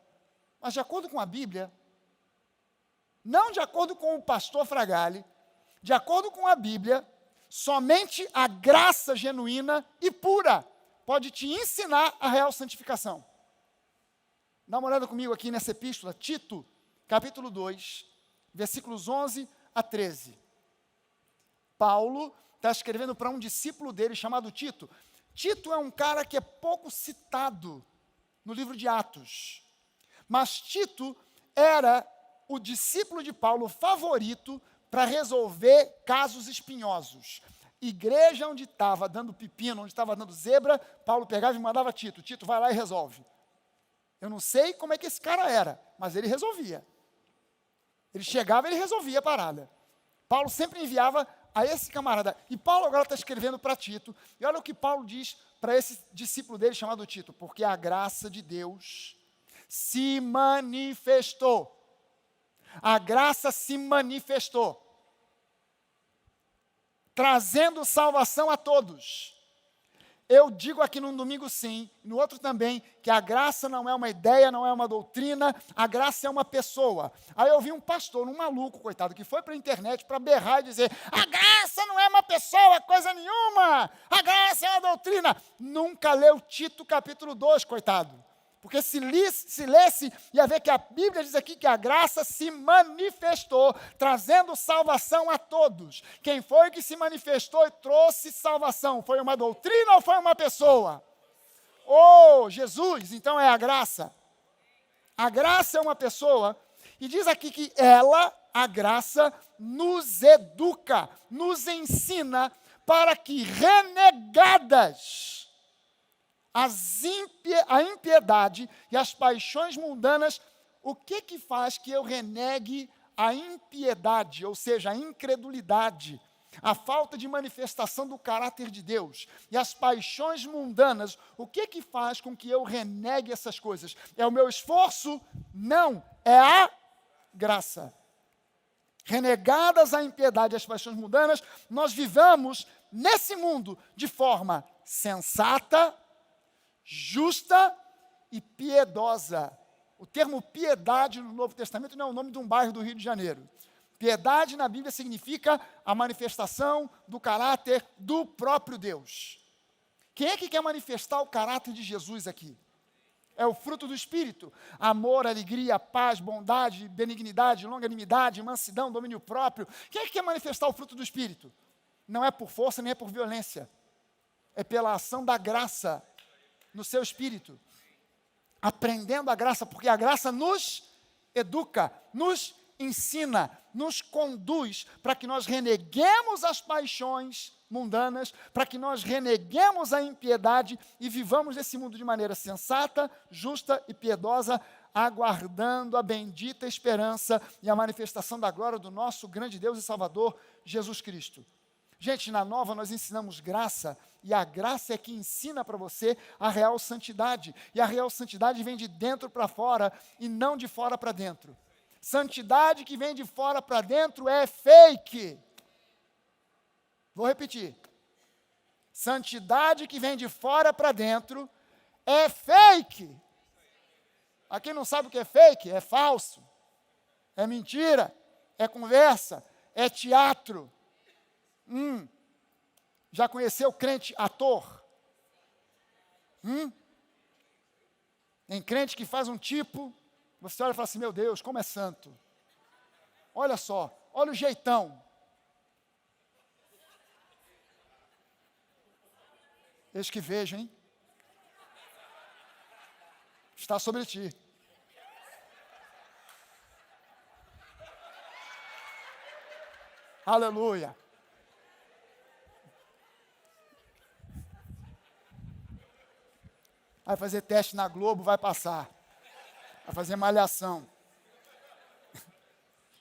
Mas de acordo com a Bíblia, não de acordo com o pastor Fragale, de acordo com a Bíblia, somente a graça genuína e pura pode te ensinar a real santificação. Dá uma olhada comigo aqui nessa epístola, Tito, capítulo 2, versículos 11 a 13. Paulo está escrevendo para um discípulo dele chamado Tito. Tito é um cara que é pouco citado no livro de Atos. Mas Tito era o discípulo de Paulo favorito para resolver casos espinhosos. Igreja onde estava dando pepino, onde estava dando zebra, Paulo pegava e mandava Tito. Tito, vai lá e resolve. Eu não sei como é que esse cara era, mas ele resolvia. Ele chegava e ele resolvia a parada. Paulo sempre enviava a esse camarada. E Paulo agora está escrevendo para Tito. E olha o que Paulo diz para esse discípulo dele chamado Tito. Porque a graça de Deus se manifestou. A graça se manifestou. Trazendo salvação a todos. Eu digo aqui num domingo sim, no outro também, que a graça não é uma ideia, não é uma doutrina, a graça é uma pessoa. Aí eu vi um pastor, um maluco, coitado, que foi para a internet para berrar e dizer, a graça não é uma pessoa, coisa nenhuma, a graça é uma doutrina. Nunca leu Tito capítulo 2, coitado. Porque se lesse, ia ver que a Bíblia diz aqui que a graça se manifestou, trazendo salvação a todos. Quem foi que se manifestou e trouxe salvação? Foi uma doutrina ou foi uma pessoa? Oh, Jesus, então é a graça. A graça é uma pessoa, e diz aqui que ela, a graça, nos educa, nos ensina para que renegadas a impiedade e as paixões mundanas, o que faz que eu renegue a impiedade, ou seja, a incredulidade, a falta de manifestação do caráter de Deus e as paixões mundanas, o que faz com que eu renegue essas coisas? É o meu esforço? Não, é a graça. Renegadas a impiedade e as paixões mundanas, nós vivamos nesse mundo de forma sensata, justa e piedosa. O termo piedade no Novo Testamento não é o nome de um bairro do Rio de Janeiro. Piedade na Bíblia significa a manifestação do caráter do próprio Deus. Quem é que quer manifestar o caráter de Jesus aqui? É o fruto do Espírito. Amor, alegria, paz, bondade, benignidade, longanimidade, mansidão, domínio próprio. Quem é que quer manifestar o fruto do Espírito? Não é por força, nem é por violência. É pela ação da graça no seu espírito, aprendendo a graça, porque a graça nos educa, nos ensina, nos conduz para que nós reneguemos as paixões mundanas, para que nós reneguemos a impiedade e vivamos nesse mundo de maneira sensata, justa e piedosa, aguardando a bendita esperança e a manifestação da glória do nosso grande Deus e Salvador, Jesus Cristo. Gente, na Nova nós ensinamos graça, e a graça é que ensina para você a real santidade. E a real santidade vem de dentro para fora e não de fora para dentro. Santidade que vem de fora para dentro é fake. Vou repetir. Santidade que vem de fora para dentro é fake. Aqui não sabe o que é fake? É falso. É mentira. É conversa. É teatro. Já conheceu crente ator? Tem crente que faz um tipo, você olha e fala assim, meu Deus, como é santo. Olha só, olha o jeitão. Eis que vejo, hein? Está sobre ti. Aleluia. Vai fazer teste na Globo, vai passar. Vai fazer malhação.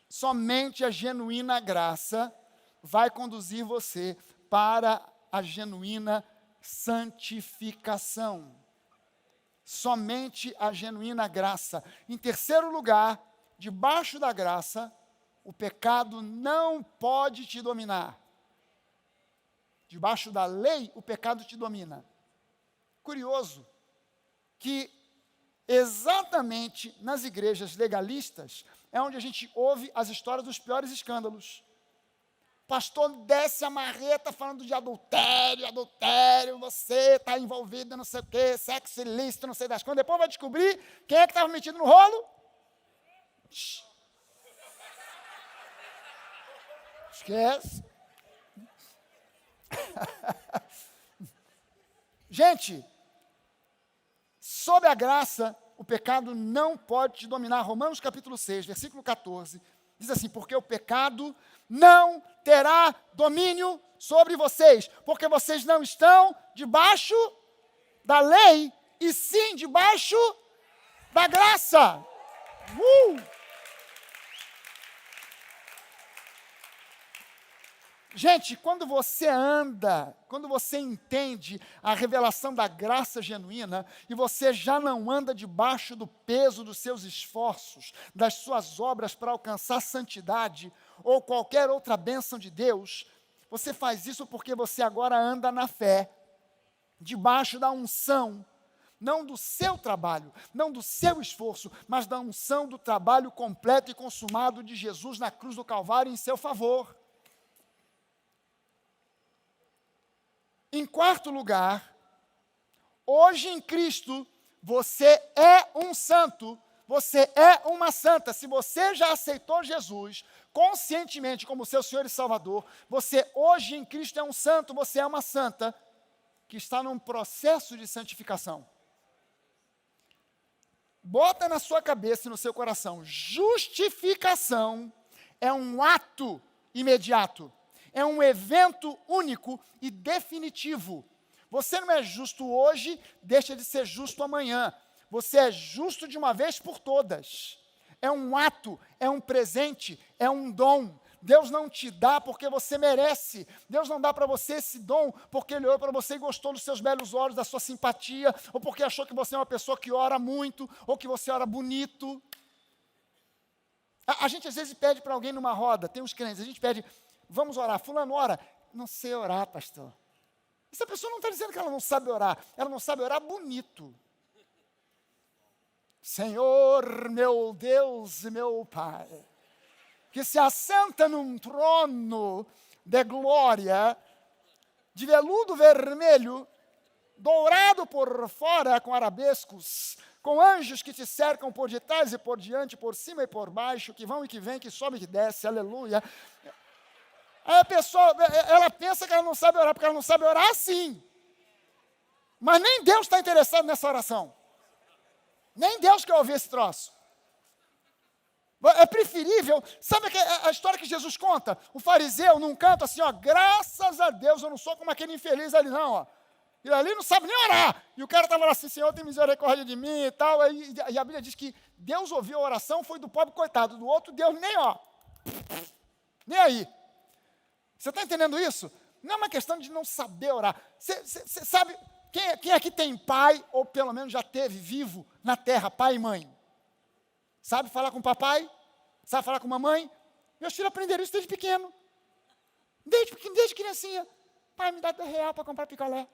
Somente a genuína graça vai conduzir você para a genuína santificação. Somente a genuína graça. Em terceiro lugar, debaixo da graça, o pecado não pode te dominar. Debaixo da lei, o pecado te domina. Curioso que exatamente nas igrejas legalistas é onde a gente ouve as histórias dos piores escândalos. pastor desce a marreta falando de adultério, você está envolvido não sei o quê, sexo ilícito, não sei das coisas. Depois vai descobrir quem é que estava metido no rolo. Esquece. Gente, sob a graça, o pecado não pode te dominar. Romanos capítulo 6, versículo 14, diz assim: porque o pecado não terá domínio sobre vocês, porque vocês não estão debaixo da lei, e sim debaixo da graça. Gente, quando você entende a revelação da graça genuína, e você já não anda debaixo do peso dos seus esforços, das suas obras para alcançar santidade, ou qualquer outra bênção de Deus, você faz isso porque você agora anda na fé, debaixo da unção, não do seu trabalho, não do seu esforço, mas da unção do trabalho completo e consumado de Jesus na cruz do Calvário em seu favor. Em quarto lugar, hoje em Cristo, você é um santo, você é uma santa. Se você já aceitou Jesus conscientemente como seu Senhor e Salvador, você hoje em Cristo é um santo, você é uma santa, que está num processo de santificação. Bota na sua cabeça e no seu coração, justificação é um ato imediato. É um evento único e definitivo. Você não é justo hoje, deixa de ser justo amanhã. Você é justo de uma vez por todas. É um ato, é um presente, é um dom. Deus não te dá porque você merece. Deus não dá para você esse dom porque Ele olhou para você e gostou dos seus belos olhos, da sua simpatia, ou porque achou que você é uma pessoa que ora muito, ou que você ora bonito. A gente às vezes pede para alguém numa roda, tem uns crentes, a gente pede: vamos orar. Fulano ora. Não sei orar, pastor. Essa pessoa não está dizendo que ela não sabe orar. Ela não sabe orar bonito. Senhor, meu Deus e meu Pai, que se assenta num trono de glória, de veludo vermelho, dourado por fora com arabescos, com anjos que te cercam por detrás e por diante, por cima e por baixo, que vão e que vêm, que sobe e que desce, aleluia. Aí a pessoa, ela pensa que ela não sabe orar, porque ela não sabe orar sim. Mas nem Deus está interessado nessa oração. Nem Deus quer ouvir esse troço. É preferível, sabe a história que Jesus conta? O fariseu num canto assim, ó, graças a Deus eu não sou como aquele infeliz ali não, ó. Ele ali não sabe nem orar. E o cara estava lá assim: Senhor, tem misericórdia de mim e tal. E a Bíblia diz que Deus ouviu a oração, foi do pobre coitado, do outro Deus nem ó. Nem aí. Você está entendendo isso? Não é uma questão de não saber orar. Você sabe, quem aqui tem pai, ou pelo menos já teve vivo na terra, pai e mãe? Sabe falar com papai? Sabe falar com mamãe? Meus filhos aprenderam isso desde pequeno. Desde criancinha. Pai, me dá R$10 para comprar picolé.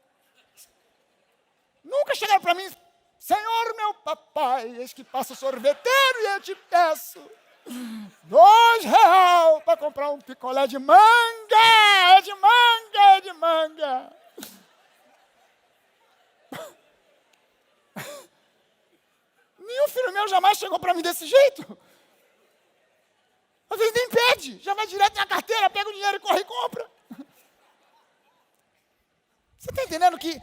Nunca chegaram para mim: Senhor, meu papai, eis que passa o sorveteiro e eu te peço R$2 para comprar um picolé de manga. É de manga, é de manga. Nenhum filho meu jamais chegou para mim desse jeito. Às vezes nem pede, já vai direto na carteira, pega o dinheiro e corre e compra. Você está entendendo que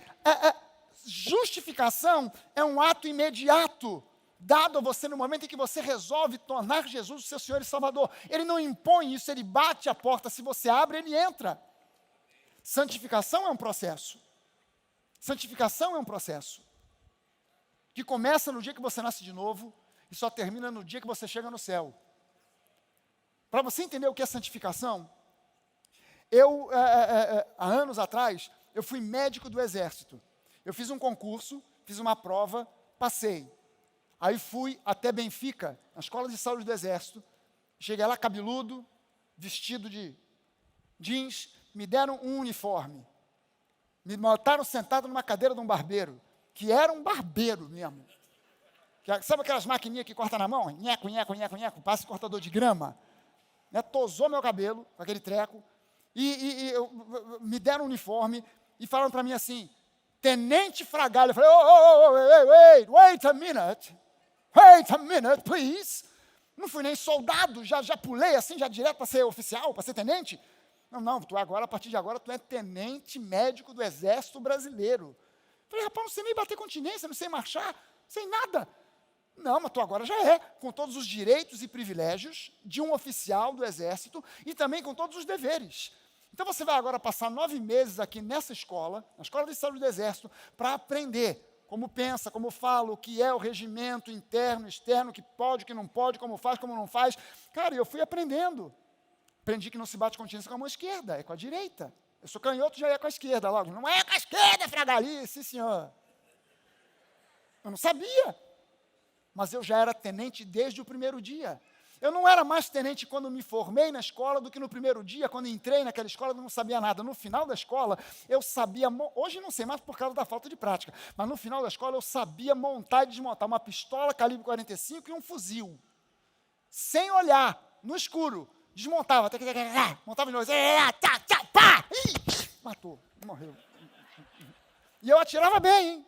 justificação é um ato imediato, dado a você no momento em que você resolve tornar Jesus o seu Senhor e Salvador. Ele não impõe isso, ele bate a porta. Se você abre, ele entra. Santificação é um processo. Santificação é um processo que começa no dia que você nasce de novo e só termina no dia que você chega no céu. Para você entender o que é santificação, há anos atrás, eu fui médico do Exército. Eu fiz um concurso, fiz uma prova, passei. Aí fui até Benfica, na Escola de Saúde do Exército. Cheguei lá cabeludo, vestido de jeans, me deram um uniforme. Me botaram sentado numa cadeira de um barbeiro, que era um barbeiro mesmo. Sabe aquelas maquininhas que cortam na mão? Nheco, nheco, nheco, nheco, passa cortador de grama. Tosou meu cabelo, com aquele treco. Me deram um uniforme e falaram para mim assim, Tenente Fragalho. Eu falei, oh, wait a minute, please. Não fui nem soldado, já pulei assim, já direto para ser oficial, para ser tenente. Não, tu agora, a partir de agora, tu é tenente médico do Exército Brasileiro. Eu falei, rapaz, não sei nem bater continência, não sei marchar, sem nada. Não, mas tu agora já é, com todos os direitos e privilégios de um oficial do Exército e também com todos os deveres. Então você vai agora passar 9 meses aqui nessa escola, na Escola de Saúde do Exército, para aprender como pensa, como fala, o que é o regimento interno, externo, o que pode, o que não pode, como faz, como não faz. Cara, eu fui aprendendo. Aprendi que não se bate continência com a mão esquerda, é com a direita. Eu sou canhoto, já é com a esquerda logo. Não é com a esquerda, Fragalice, sim senhor. Eu não sabia. Mas eu já era tenente desde o primeiro dia. Eu não era mais tenente quando me formei na escola do que no primeiro dia, quando entrei naquela escola, eu não sabia nada. No final da escola, eu sabia, hoje não sei mais por causa da falta de prática, mas no final da escola eu sabia montar e desmontar uma pistola calibre 45 e um fuzil. Sem olhar, no escuro, desmontava, montava de novo, pá! Ih, matou, morreu. E eu atirava bem, hein?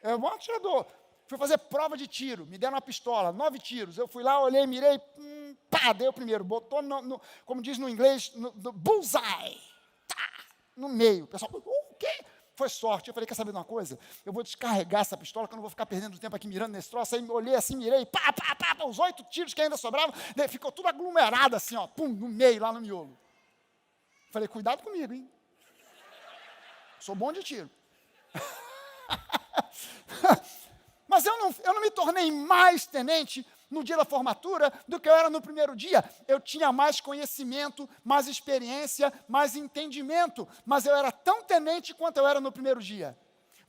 Eu era um bom atirador. Fui fazer prova de tiro, me deram uma pistola, 9 tiros. Eu fui lá, olhei, mirei, pá, dei o primeiro. Botou, como diz no inglês, no bullseye. Tá, no meio. O pessoal, o quê? Foi sorte. Eu falei, quer saber de uma coisa? Eu vou descarregar essa pistola, que eu não vou ficar perdendo tempo aqui mirando nesse troço. Aí olhei assim, mirei, pá, os 8 tiros que ainda sobravam, ficou tudo aglomerado assim, ó, pum, no meio, lá no miolo. Falei, cuidado comigo, hein? Sou bom de tiro. Mas eu não me tornei mais tenente no dia da formatura do que eu era no primeiro dia. Eu tinha mais conhecimento, mais experiência, mais entendimento, mas eu era tão tenente quanto eu era no primeiro dia.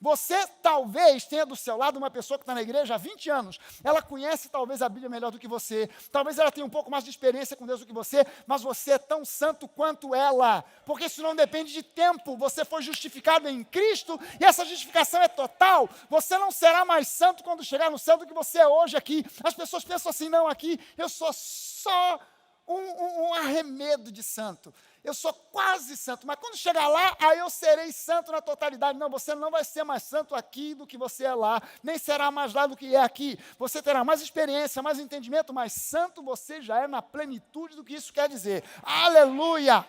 Você talvez tenha do seu lado uma pessoa que está na igreja há 20 anos. Ela conhece talvez a Bíblia melhor do que você. Talvez ela tenha um pouco mais de experiência com Deus do que você, mas você é tão santo quanto ela. Porque isso não depende de tempo. Você foi justificado em Cristo e essa justificação é total. Você não será mais santo quando chegar no céu do que você é hoje aqui. As pessoas pensam assim, não, aqui eu sou só um arremedo de santo. Eu sou quase santo, mas quando chegar lá, aí eu serei santo na totalidade. Não, você não vai ser mais santo aqui do que você é lá, nem será mais lá do que é aqui. Você terá mais experiência, mais entendimento, mas santo você já é na plenitude do que isso quer dizer. Aleluia!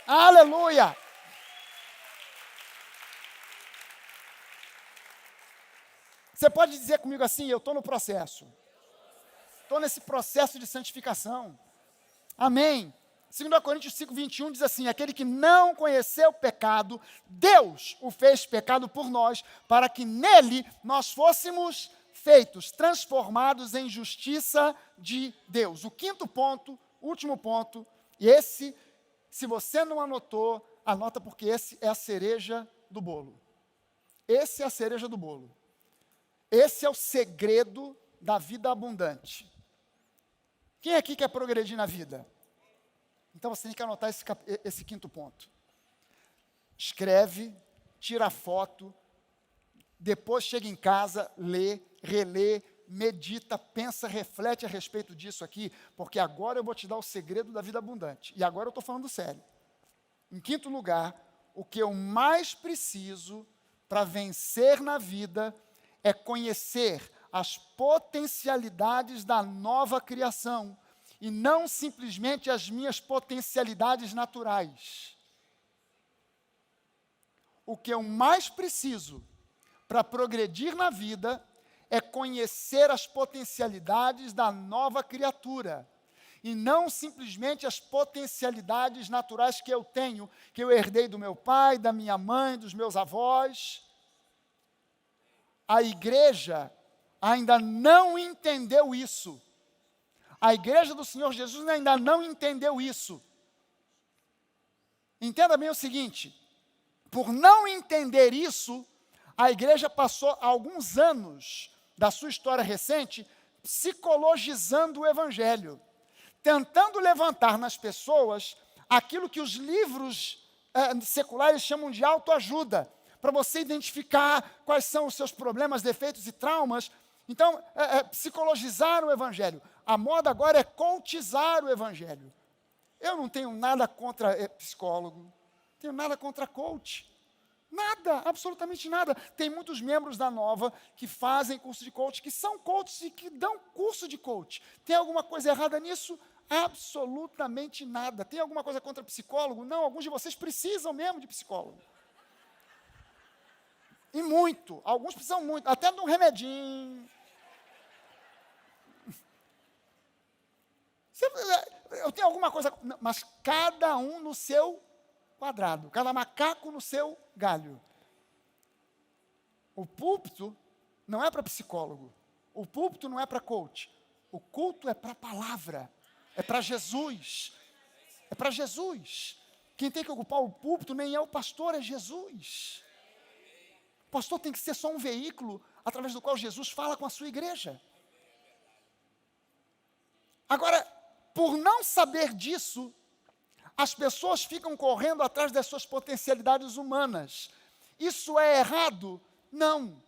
Aleluia! Você pode dizer comigo assim, eu estou no processo. Estou nesse processo de santificação. Amém. 2 Coríntios 5, 21 diz assim, aquele que não conheceu o pecado, Deus o fez pecado por nós, para que nele nós fôssemos feitos, transformados em justiça de Deus. O quinto ponto, último ponto, e esse, se você não anotou, anota porque esse é a cereja do bolo. Esse é a cereja do bolo. Esse é o segredo da vida abundante. Quem aqui quer progredir na vida? Então você tem que anotar esse quinto ponto. Escreve, tira foto, depois chega em casa, lê, relê, medita, pensa, reflete a respeito disso aqui, porque agora eu vou te dar o segredo da vida abundante. E agora eu estou falando sério. Em quinto lugar, o que eu mais preciso para vencer na vida é conhecer as potencialidades da nova criação, e não simplesmente as minhas potencialidades naturais. O que eu mais preciso para progredir na vida é conhecer as potencialidades da nova criatura, e não simplesmente as potencialidades naturais que eu tenho, que eu herdei do meu pai, da minha mãe, dos meus avós. A igreja ainda não entendeu isso. A igreja do Senhor Jesus ainda não entendeu isso. Entenda bem o seguinte, por não entender isso, a igreja passou alguns anos da sua história recente psicologizando o evangelho, tentando levantar nas pessoas aquilo que os livros seculares chamam de autoajuda, para você identificar quais são os seus problemas, defeitos e traumas. Então, psicologizar o evangelho. A moda agora é coachizar o evangelho. Eu não tenho nada contra psicólogo, tenho nada contra coach. Nada, absolutamente nada. Tem muitos membros da Nova que fazem curso de coach, que são coaches e que dão curso de coach. Tem alguma coisa errada nisso? Absolutamente nada. Tem alguma coisa contra psicólogo? Não, alguns de vocês precisam mesmo de psicólogo. E muito, alguns precisam muito, até de um remedinho. Eu tenho alguma coisa, mas cada um no seu quadrado, cada macaco no seu galho. O púlpito não é para psicólogo, o púlpito não é para coach, o culto é para a palavra, é para Jesus, é para Jesus. Quem tem que ocupar o púlpito nem é o pastor, é Jesus. O pastor tem que ser só um veículo através do qual Jesus fala com a sua igreja. Agora, por não saber disso, as pessoas ficam correndo atrás das suas potencialidades humanas. Isso é errado? Não.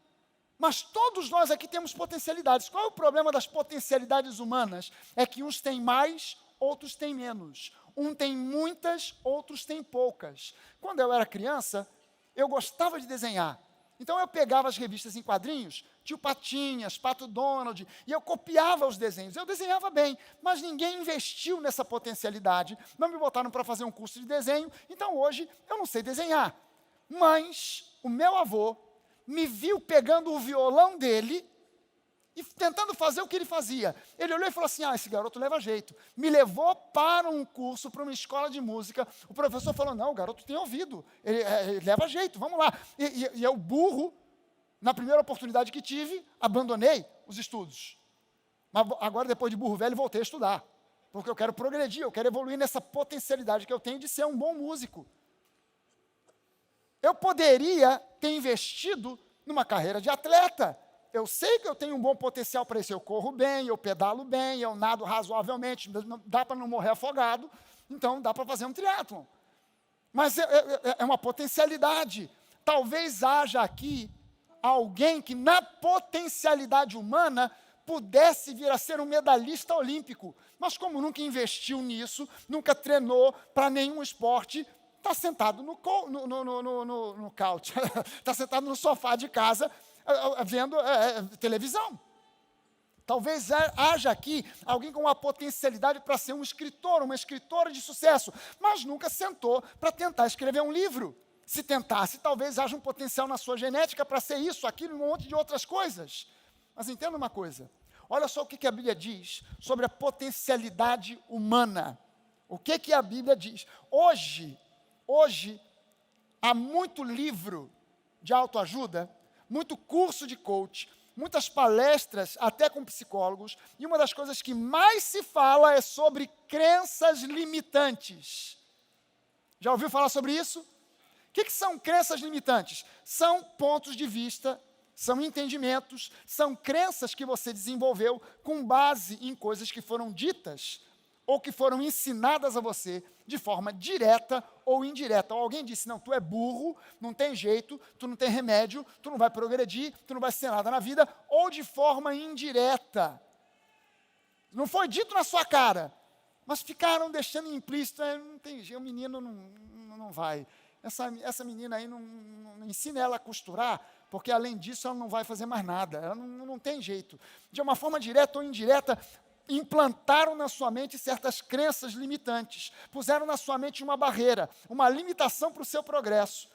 Mas todos nós aqui temos potencialidades. Qual é o problema das potencialidades humanas? É que uns têm mais, outros têm menos. Um tem muitas, outros têm poucas. Quando eu era criança, eu gostava de desenhar. Então eu pegava as revistas em quadrinhos, Tio Patinhas, Pato Donald, e eu copiava os desenhos. Eu desenhava bem, mas ninguém investiu nessa potencialidade. Não me botaram para fazer um curso de desenho, então hoje eu não sei desenhar. Mas o meu avô me viu pegando o violão dele e tentando fazer o que ele fazia. Ele olhou e falou assim, esse garoto leva jeito. Me levou para um curso, para uma escola de música. O professor falou, não, o garoto tem ouvido, ele leva jeito, vamos lá. E eu, burro, na primeira oportunidade que tive, abandonei os estudos. Mas agora, depois de burro velho, voltei a estudar. Porque eu quero progredir, eu quero evoluir nessa potencialidade que eu tenho de ser um bom músico. Eu poderia ter investido numa carreira de atleta. Eu sei que eu tenho um bom potencial para isso. Eu corro bem, eu pedalo bem, eu nado razoavelmente, dá para não morrer afogado, então dá para fazer um triatlon. Mas é uma potencialidade. Talvez haja aqui alguém que na potencialidade humana pudesse vir a ser um medalhista olímpico. Mas como nunca investiu nisso, nunca treinou para nenhum esporte, está sentado no couch, está sentado no sofá de casa, vendo televisão. Talvez haja aqui alguém com uma potencialidade para ser um escritor, uma escritora de sucesso, mas nunca sentou para tentar escrever um livro. Se tentasse, talvez haja um potencial na sua genética para ser isso, aquilo e um monte de outras coisas. Mas entenda uma coisa, olha só o que a Bíblia diz sobre a potencialidade humana. O que a Bíblia diz? Hoje, há muito livro de autoajuda, muito curso de coach, muitas palestras, até com psicólogos, e uma das coisas que mais se fala é sobre crenças limitantes. Já ouviu falar sobre isso? O que são crenças limitantes? São pontos de vista, são entendimentos, são crenças que você desenvolveu com base em coisas que foram ditas ou que foram ensinadas a você de forma direta ou indireta. Ou alguém disse, não, tu é burro, não tem jeito, tu não tem remédio, tu não vai progredir, tu não vai ser nada na vida, ou de forma indireta. Não foi dito na sua cara, mas ficaram deixando implícito, não tem jeito, o menino não vai. Essa menina aí, não ensina ela a costurar, porque além disso ela não vai fazer mais nada, ela não tem jeito. De uma forma direta ou indireta, implantaram na sua mente certas crenças limitantes, puseram na sua mente uma barreira, uma limitação para o seu progresso.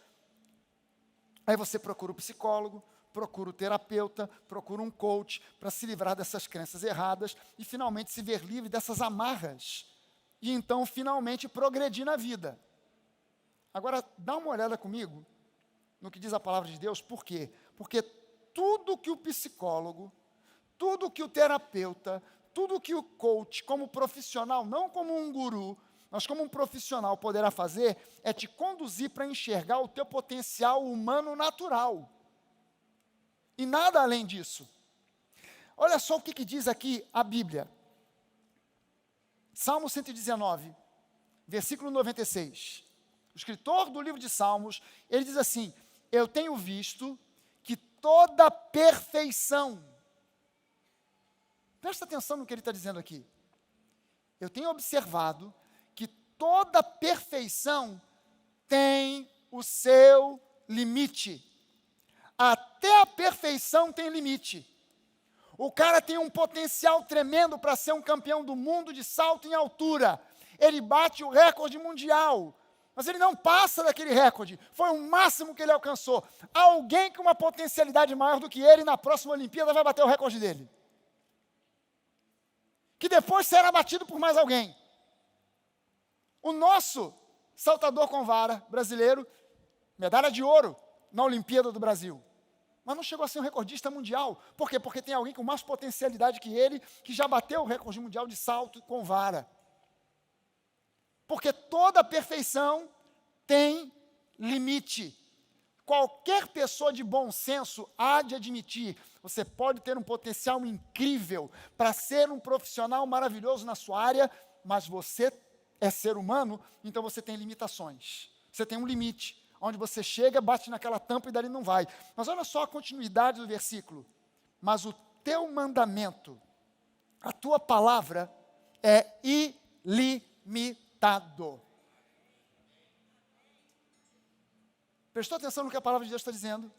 Aí você procura o psicólogo, procura o terapeuta, procura um coach para se livrar dessas crenças erradas e finalmente se ver livre dessas amarras. E então finalmente progredir na vida. Agora, dá uma olhada comigo no que diz a palavra de Deus, por quê? Porque tudo que o psicólogo, tudo que o terapeuta, tudo que o coach, como profissional, não como um guru, mas como um profissional poderá fazer, é te conduzir para enxergar o teu potencial humano natural. E nada além disso. Olha só o que diz aqui a Bíblia. Salmo 119, versículo 96. O escritor do livro de Salmos, ele diz assim, eu tenho visto que toda perfeição, presta atenção no que ele está dizendo aqui. Eu tenho observado que toda perfeição tem o seu limite. Até a perfeição tem limite. O cara tem um potencial tremendo para ser um campeão do mundo de salto em altura. Ele bate o recorde mundial, mas ele não passa daquele recorde. Foi o máximo que ele alcançou. Alguém com uma potencialidade maior do que ele, na próxima Olimpíada, vai bater o recorde dele. Que depois será batido por mais alguém. O nosso saltador com vara brasileiro, medalha de ouro na Olimpíada do Brasil. Mas não chegou a ser um recordista mundial. Por quê? Porque tem alguém com mais potencialidade que ele, que já bateu o recorde mundial de salto com vara. Porque toda perfeição tem limite. Qualquer pessoa de bom senso há de admitir, você pode ter um potencial incrível para ser um profissional maravilhoso na sua área, mas você é ser humano, então você tem limitações. Você tem um limite, onde você chega, bate naquela tampa e dali não vai. Mas olha só a continuidade do versículo. Mas o teu mandamento, a tua palavra é ilimitado. Prestou atenção no que a palavra de Deus está dizendo?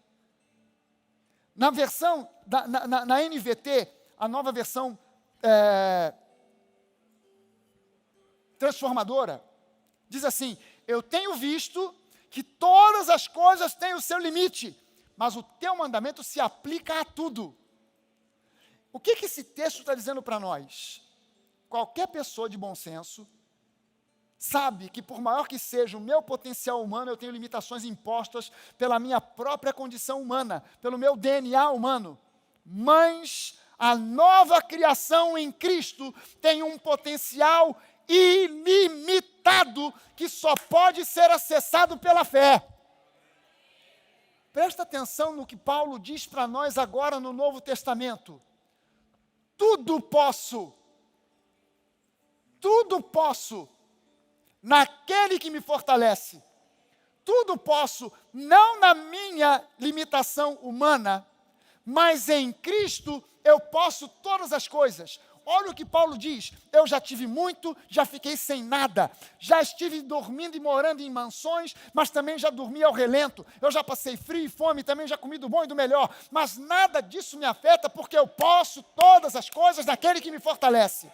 Na versão, na NVT, a nova versão transformadora, diz assim: eu tenho visto que todas as coisas têm o seu limite, mas o teu mandamento se aplica a tudo. O que esse texto está dizendo para nós? Qualquer pessoa de bom senso sabe que, por maior que seja o meu potencial humano, eu tenho limitações impostas pela minha própria condição humana, pelo meu DNA humano. Mas a nova criação em Cristo tem um potencial ilimitado que só pode ser acessado pela fé. Presta atenção no que Paulo diz para nós agora no Novo Testamento. Tudo posso naquele que me fortalece. Tudo posso, não na minha limitação humana, mas em Cristo eu posso todas as coisas. Olha o que Paulo diz: eu já tive muito, já fiquei sem nada, já estive dormindo e morando em mansões, mas também já dormi ao relento, eu já passei frio e fome, também já comi do bom e do melhor, mas nada disso me afeta, porque eu posso todas as coisas naquele que me fortalece.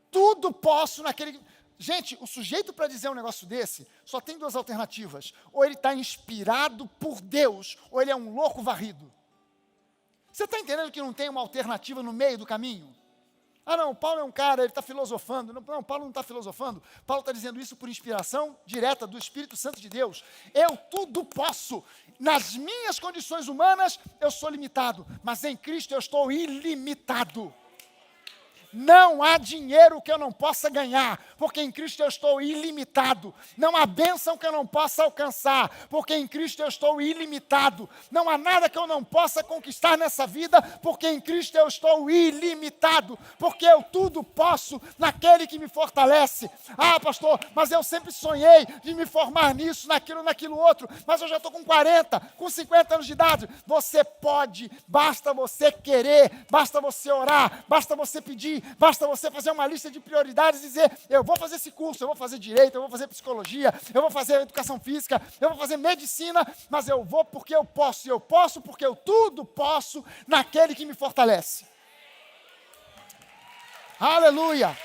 Tudo posso naquele... Gente, o sujeito para dizer um negócio desse, só tem duas alternativas: ou ele está inspirado por Deus, ou ele é um louco varrido. Você está entendendo que não tem uma alternativa no meio do caminho? Ah não, Paulo é um cara, ele está filosofando. Não, Paulo não está filosofando. Paulo está dizendo isso por inspiração direta do Espírito Santo de Deus. Eu tudo posso. Nas minhas condições humanas, eu sou limitado, mas em Cristo eu estou ilimitado. Não há dinheiro que eu não possa ganhar, porque em Cristo eu estou ilimitado. Não há bênção que eu não possa alcançar, porque em Cristo eu estou ilimitado. Não há nada que eu não possa conquistar nessa vida, porque em Cristo eu estou ilimitado. Porque eu tudo posso naquele que me fortalece. Ah, pastor, mas eu sempre sonhei de me formar nisso, naquilo outro, mas eu já estou com 40, com 50 anos de idade. Você pode, basta você querer, basta você orar, basta você pedir, basta você fazer uma lista de prioridades e dizer: eu vou fazer esse curso, eu vou fazer direito, eu vou fazer psicologia, eu vou fazer educação física, eu vou fazer medicina, mas eu vou porque eu posso, e eu posso porque eu tudo posso naquele que me fortalece. Aleluia!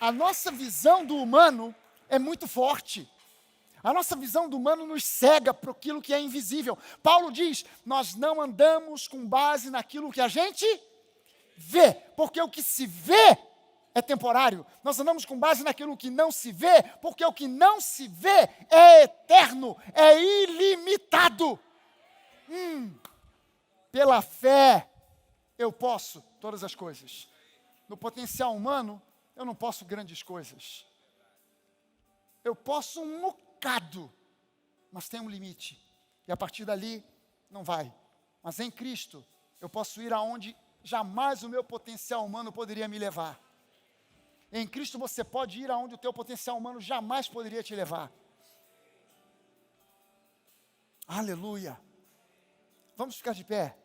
A nossa visão do humano é muito forte. A nossa visão do humano nos cega para aquilo que é invisível. Paulo diz: nós não andamos com base naquilo que a gente vê, porque o que se vê é temporário. Nós andamos com base naquilo que não se vê, porque o que não se vê é eterno, é ilimitado. Pela fé, eu posso todas as coisas. No potencial humano, eu não posso grandes coisas. Eu posso um bocado, mas tem um limite. E a partir dali, não vai. Mas em Cristo, eu posso ir aonde jamais o meu potencial humano poderia me levar. Em Cristo você pode ir aonde o teu potencial humano jamais poderia te levar. Aleluia. Vamos ficar de pé.